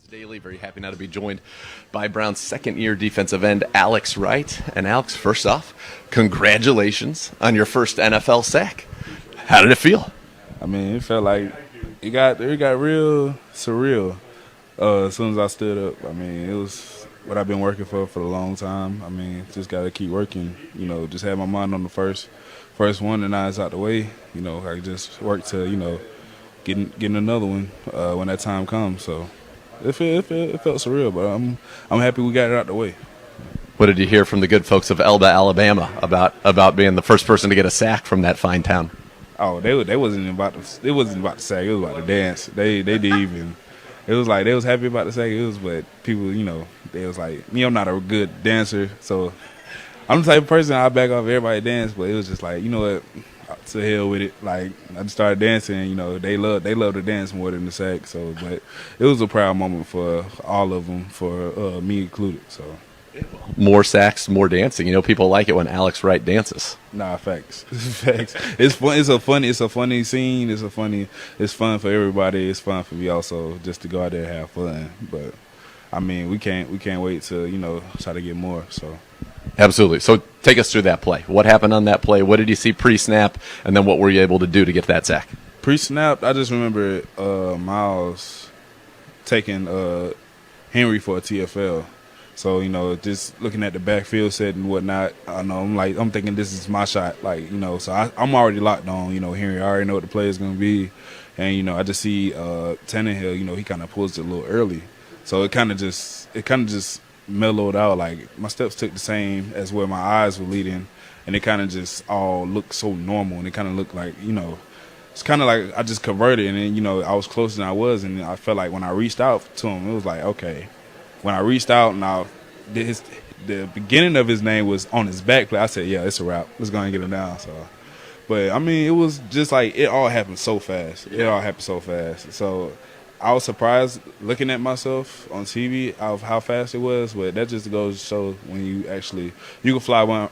Daily, very happy now to be joined by Browns' second-year defensive end, Alex Wright. And Alex, first off, congratulations on your first NFL sack. How did it feel? I mean, it felt like it got real surreal as soon as I stood up. I mean, it was what I've been working for a long time. I mean, just got to keep working. Just had my mind on the first one, and now it's out the way. I just work to getting another one when that time comes. So. It felt surreal, but I'm happy we got it out the way. What did you hear from the good folks of Elba, Alabama, about being the first person to get a sack from that fine town? Oh, they wasn't about the sack. It was about the dance. They didn't even. It was like they was happy about the sack. It was, but people, they was like, I'm not a good dancer, so I'm the type of person I back off everybody dance. But it was just like, what. To hell with it. Like, I just started dancing. They love to dance more than the sack. So, but it was a proud moment for all of them, for me included. So, more sacks, more dancing. People like it when Alex Wright dances. Nah, facts. Facts. It's fun. It's a funny scene. It's fun for everybody. It's fun for me also, just to go out there and have fun. But I mean, we can't wait to try to get more. So. Absolutely. So take us through that play. What happened on that play? What did you see pre-snap? And then what were you able to do to get that sack? Pre-snap, I just remember Miles taking Henry for a TFL. So, just looking at the backfield set and whatnot, I'm thinking this is my shot. So I'm already locked on, Henry. I already know what the play is going to be. And, I just see Tannehill, he kind of pulls it a little early. So it kind of just mellowed out. Like, my steps took the same as where my eyes were leading, and it kind of just all looked so normal, and it kind of looked like, it's kind of like I just converted, and then, I was closer than I was, and I felt like when I reached out to him, it was like, okay. When I reached out, and the beginning of his name was on his back play, I said, yeah, it's a wrap. Let's go and get him down. So, but, I mean, it was just like it all happened so fast. So I was surprised looking at myself on TV of how fast it was, but that just goes to show when you can fly around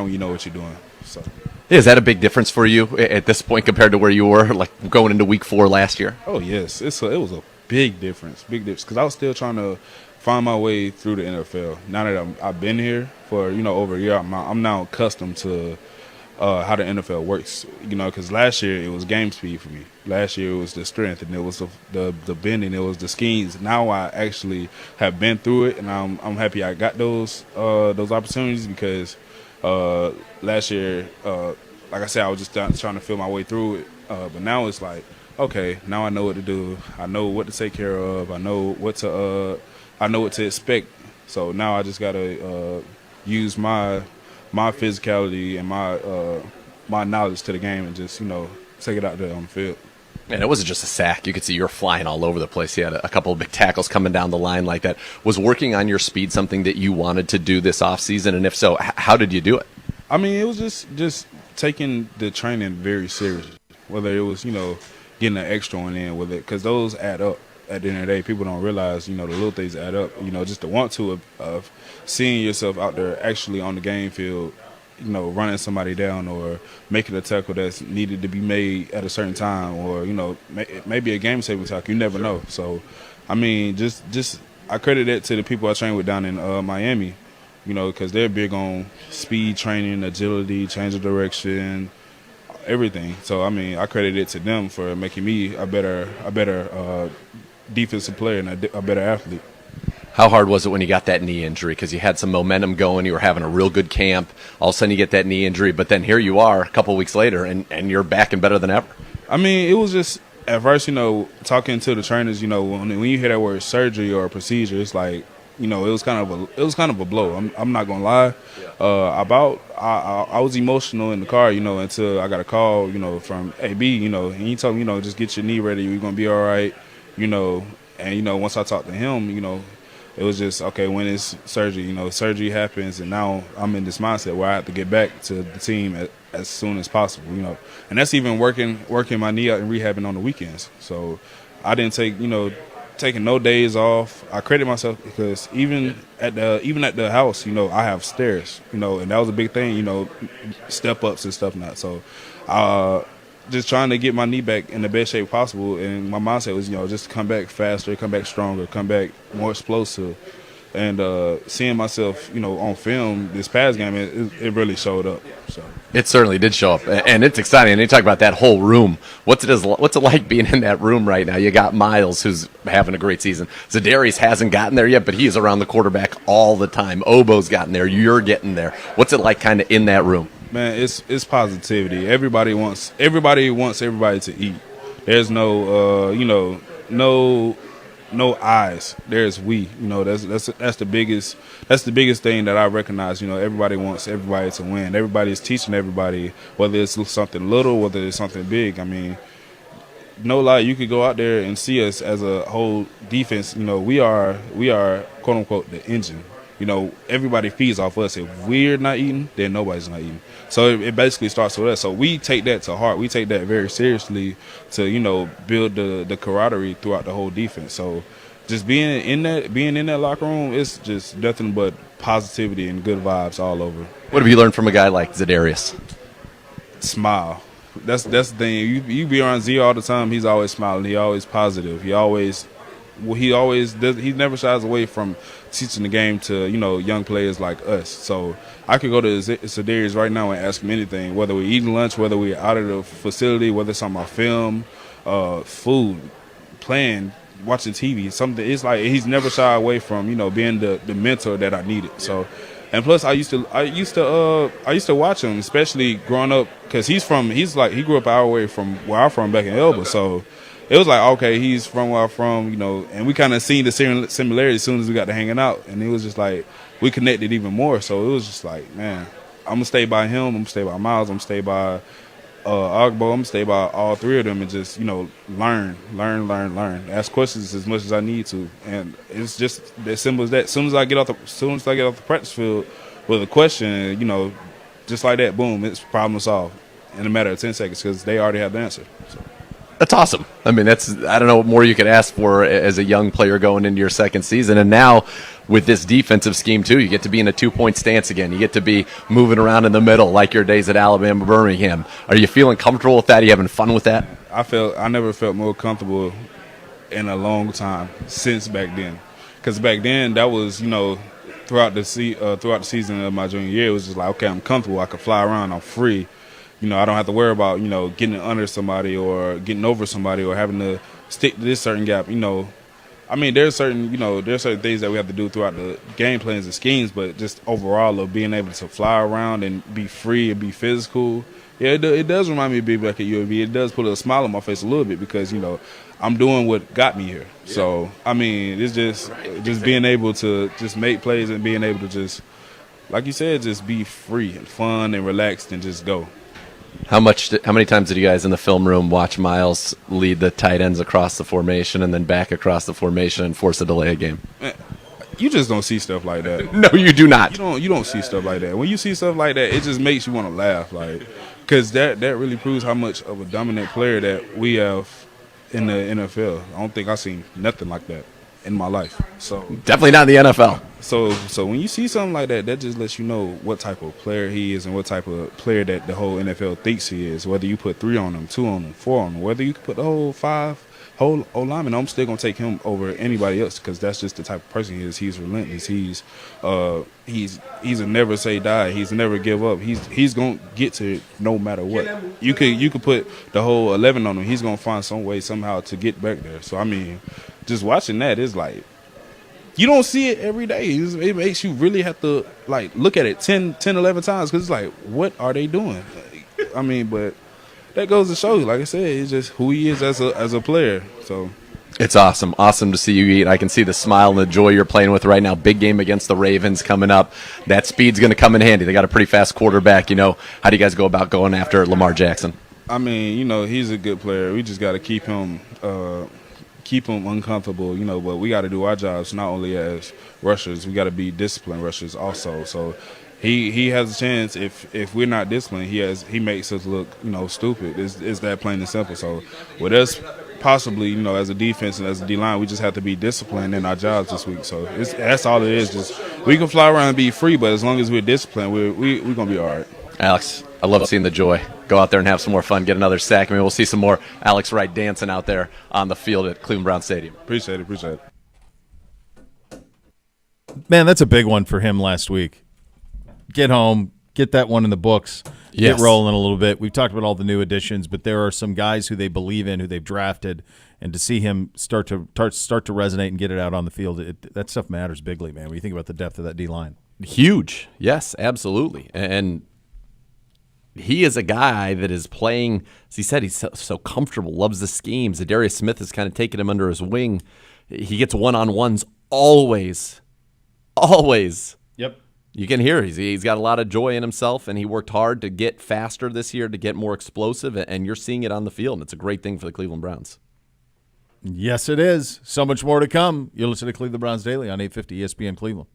when you know what you're doing. So, is that a big difference for you at this point compared to where you were, like going into Week 4 last year? Oh yes, it was a big difference, because I was still trying to find my way through the NFL. Now that I've been here for over a year, I'm now accustomed to how the NFL works, because last year it was game speed for me. Last year it was the strength, and it was the bending, it was the schemes. Now I actually have been through it, and I'm happy I got those opportunities, because last year, like I said, I was just trying to feel my way through it. But now it's like, okay, now I know what to do. I know what to take care of. I know what to expect. So now I just gotta use my physicality and my knowledge to the game, and just take it out there on the field. And it wasn't just a sack. You could see you were flying all over the place. You had a couple of big tackles coming down the line like that. Was working on your speed something that you wanted to do this offseason? And if so, how did you do it? I mean, it was just taking the training very seriously. Whether it was, getting an extra one in with it, because those add up. At the end of the day, people don't realize, the little things add up. Just the want to of seeing yourself out there actually on the game field, running somebody down or making a tackle that's needed to be made at a certain time, or, maybe a game-saving tackle. You never know. So, I mean, just I credit it to the people I train with down in Miami, because they're big on speed training, agility, change of direction, everything. So, I mean, I credit it to them for making me a better defensive player and a better athlete. How hard was it when you got that knee injury? Because you had some momentum going, you were having a real good camp. All of a sudden you get that knee injury, but then here you are a couple of weeks later, and you're back and better than ever. I mean, it was just, at first, talking to the trainers, when you hear that word surgery or procedure, it's like, it was kind of a blow. I'm not gonna lie. I was emotional in the car, until I got a call, from AB, and he told me, just get your knee ready. You're gonna be all right, and once I talked to him, it was just, okay, when is surgery? Surgery happens, and now I'm in this mindset where I have to get back to the team as soon as possible, and that's even working my knee out and rehabbing on the weekends. So I didn't taking no days off. I credit myself, because even at the house, I have stairs, and that was a big thing, step ups and stuff. Not so. just trying to get my knee back in the best shape possible. And my mindset was, just come back faster, come back stronger, come back more explosive. And seeing myself, on film this past game, it really showed up. So it certainly did show up, and it's exciting. And you talk about that whole room. What's it like being in that room right now? You got Miles, who's having a great season. Zadarius hasn't gotten there yet, but he is around the quarterback all the time. Obo's gotten there. You're getting there. What's it like, kind of in that room? Man, it's positivity. Everybody wants everybody to eat. There's no no eyes. There's we. That's the biggest thing that I recognize. Everybody wants everybody to win. Everybody is teaching everybody, whether it's something little, whether it's something big. I mean, no lie, you could go out there and see us as a whole defense. We are quote unquote the engine. Everybody feeds off us. If we're not eating, then nobody's not eating. So it basically starts with us. So we take that to heart. We take that very seriously to, build the camaraderie throughout the whole defense. So just being in that locker room, it's just nothing but positivity and good vibes all over. What have you learned from a guy like Zadarius? Smile. That's the thing. You be around Z all the time. He's always smiling. He always positive. He never shies away from teaching the game to young players like us. So I could go to Zadarius right now and ask him anything, whether we're eating lunch, whether we're out of the facility, whether it's on my film, food, playing, watching TV, something. It's like he's never shy away from being the mentor that I needed. So, and plus I used to watch him, especially growing up, because he grew up our way from where I'm from back in Elba. So it was like, okay, he's from where I'm from, and we kind of seen the similarities as soon as we got to hanging out, and it was just like we connected even more. So it was just like, man, I'm gonna stay by him, I'm gonna stay by Miles, I'm gonna stay by Ogbo, I'm gonna stay by all three of them, and just learn, ask questions as much as I need to, and it's just as simple as that. As soon as I get off the practice field with a question, just like that, boom, it's problem solved in a matter of 10 seconds because they already have the answer. So. That's awesome. I mean, I don't know what more you could ask for as a young player going into your second season. And now with this defensive scheme, too, you get to be in a 2-point stance again. You get to be moving around in the middle like your days at Alabama, Birmingham. Are you feeling comfortable with that? Are you having fun with that? I never felt more comfortable in a long time since back then. Because back then, that was, throughout the season of my junior year, it was just like, okay, I'm comfortable. I can fly around. I'm free. I don't have to worry about, getting under somebody or getting over somebody or having to stick to this certain gap. I mean, there's certain things that we have to do throughout the game plans and schemes, but just overall of being able to fly around and be free and be physical. Yeah, it does remind me of being back at UAB. It does put a smile on my face a little bit because, I'm doing what got me here. Yeah. So, I mean, it's just being able to just make plays and being able to just, like you said, just be free and fun and relaxed and just go. How many times did you guys in the film room watch Miles lead the tight ends across the formation and then back across the formation and force a delay of game? Man, you just don't see stuff like that. No, you do not. You don't see stuff like that. When you see stuff like that, it just makes you want to laugh, because that really proves how much of a dominant player that we have in the NFL. I don't think I've seen nothing like that in my life. So definitely not in the NFL. So when you see something like that, that just lets you know what type of player he is and what type of player that the whole NFL thinks he is. Whether you put 3 on him, 2 on him, 4 on him, whether you put the whole lineman, I'm still gonna take him over anybody else because that's just the type of person he is. He's relentless. He's a never say die. He's never give up. He's gonna get to it no matter what. You could put the whole 11 on him. He's gonna find some way somehow to get back there. So I mean, just watching that is like. You don't see it every day. It makes you really have to look at it 10, 11 times because it's like, what are they doing? I mean, but that goes to show you, like I said, it's just who he is as a player. So it's awesome to see you eat. I can see the smile and the joy you're playing with right now. Big game against the Ravens coming up. That speed's going to come in handy. They got a pretty fast quarterback. How do you guys go about going after Lamar Jackson? I mean, he's a good player. We just got to keep him uncomfortable, but we got to do our jobs not only as rushers, we got to be disciplined rushers also. So he has a chance if we're not disciplined, he makes us look, stupid. It's that plain and simple. So with us possibly, as a defense and as a D-line, we just have to be disciplined in our jobs this week. So that's all it is. Just we can fly around and be free, but as long as we're disciplined, we're going to be all right. Alex, I love seeing the joy. Go out there and have some more fun, get another sack. Maybe we'll see some more Alex Wright dancing out there on the field at Cleveland Brown Stadium. Appreciate it. Man, that's a big one for him last week. Get home, get that one in the books, Yes. get rolling a little bit. We've talked about all the new additions, but there are some guys who they believe in, who they've drafted, and to see him start to resonate and get it out on the field, that stuff matters bigly, man, when you think about the depth of that D-line. Huge. Yes, absolutely. And he is a guy that is playing, as he said, he's so comfortable, loves the schemes. Zadarius Smith has kind of taken him under his wing. He gets one-on-ones always. Yep. You can hear he's got a lot of joy in himself, and he worked hard to get faster this year, to get more explosive, and you're seeing it on the field, and it's a great thing for the Cleveland Browns. Yes, it is. So much more to come. You'll listen to Cleveland Browns Daily on 850 ESPN Cleveland.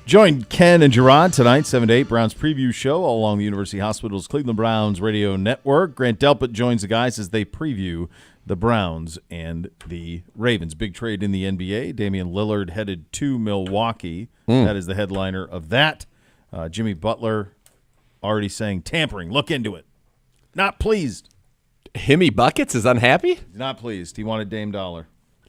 Join Ken and Gerard tonight, 7 to 8, Browns preview show all along the University Hospital's Cleveland Browns radio network. Grant Delpit joins the guys as they preview the Browns and the Ravens. Big trade in the NBA. Damian Lillard headed to Milwaukee. That is the headliner of that. Jimmy Butler already saying tampering. Look into it. Not pleased. Himmy Buckets is unhappy? Not pleased. He wanted Dame Dollar.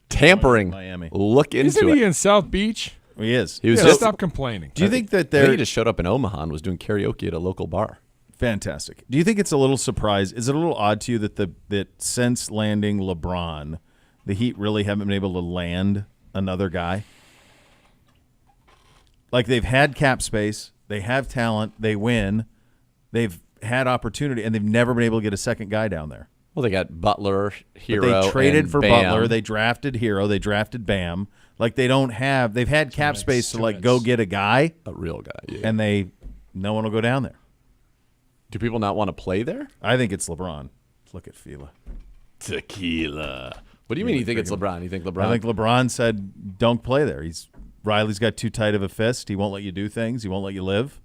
Tampering. Miami. Look into Isn't it. he in South Beach? He is. He was Yeah, just stop complaining. Do you think that I think they're he just showed up in Omaha and was doing karaoke at a local bar. fantastic? Do you think it's a little surprise? Is it a little odd to you that since landing LeBron, the Heat really haven't been able to land another guy. Like, they've had cap space, they have talent, they win, they've had opportunity, and they've never been able to get a second guy down there. Well, they got Butler, Hero, but they traded and for Bam. Butler. They drafted Hero. They drafted Bam. Like, they don't have. They've had cap space to like go get a guy, a real guy, yeah. and no one will go down there. Do people not want to play there? I think it's LeBron. Look at Fila. Tequila. What do you mean? You think it's LeBron? You think LeBron? I think LeBron said, "Don't play there." Riley's got too tight of a fist. He won't let you do things. He won't let you live.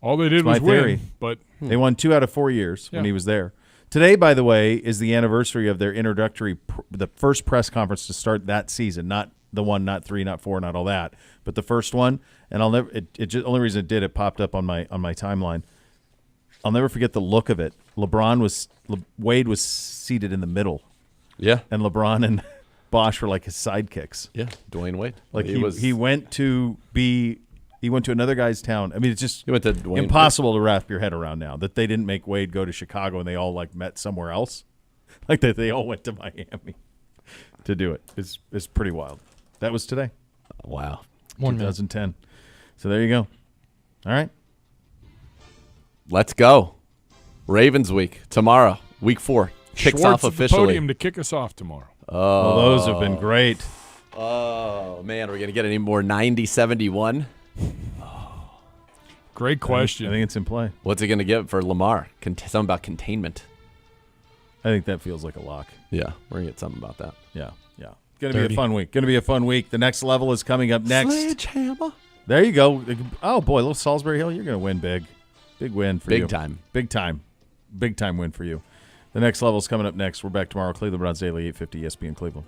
All they did was win, but they won 2 out of 4 years when he was there. Today, by the way, is the anniversary of their introductory, the first press conference to start that season. Not the one, not 3, not 4, not all that, but the first one. And I'll never. It just, only reason it popped up on my timeline. I'll never forget the look of it. Wade was seated in the middle. Yeah, and LeBron and Bosch were like his sidekicks. Yeah, Dwayne Wade. Like he went to another guy's town. I mean, it's just went to Dwayne impossible to wrap your head around now that they didn't make Wade go to Chicago and they all like met somewhere else. Like that they all went to Miami to do it. It's pretty wild. That was today. Wow. 2010. So there you go. All right. Let's go. Ravens week tomorrow, week 4. Kicks Schwartz off officially. At the podium to kick us off tomorrow. Oh, well, those have been great. Oh man, are we gonna get any more 90-71? Great question. I think it's in play. What's it gonna get for Lamar? Something about containment. I think that feels like a lock. Yeah, we're gonna get something about that. Yeah. Going to be a fun week. Going to be a fun week. The next level is coming up next. Sledgehammer. There you go. Oh boy, little Salisbury Hill, you're going to win big. Big win for you. Big time. Big time. Big time win for you. The next level is coming up next. We're back tomorrow. Cleveland Browns Daily, 850 ESPN Cleveland.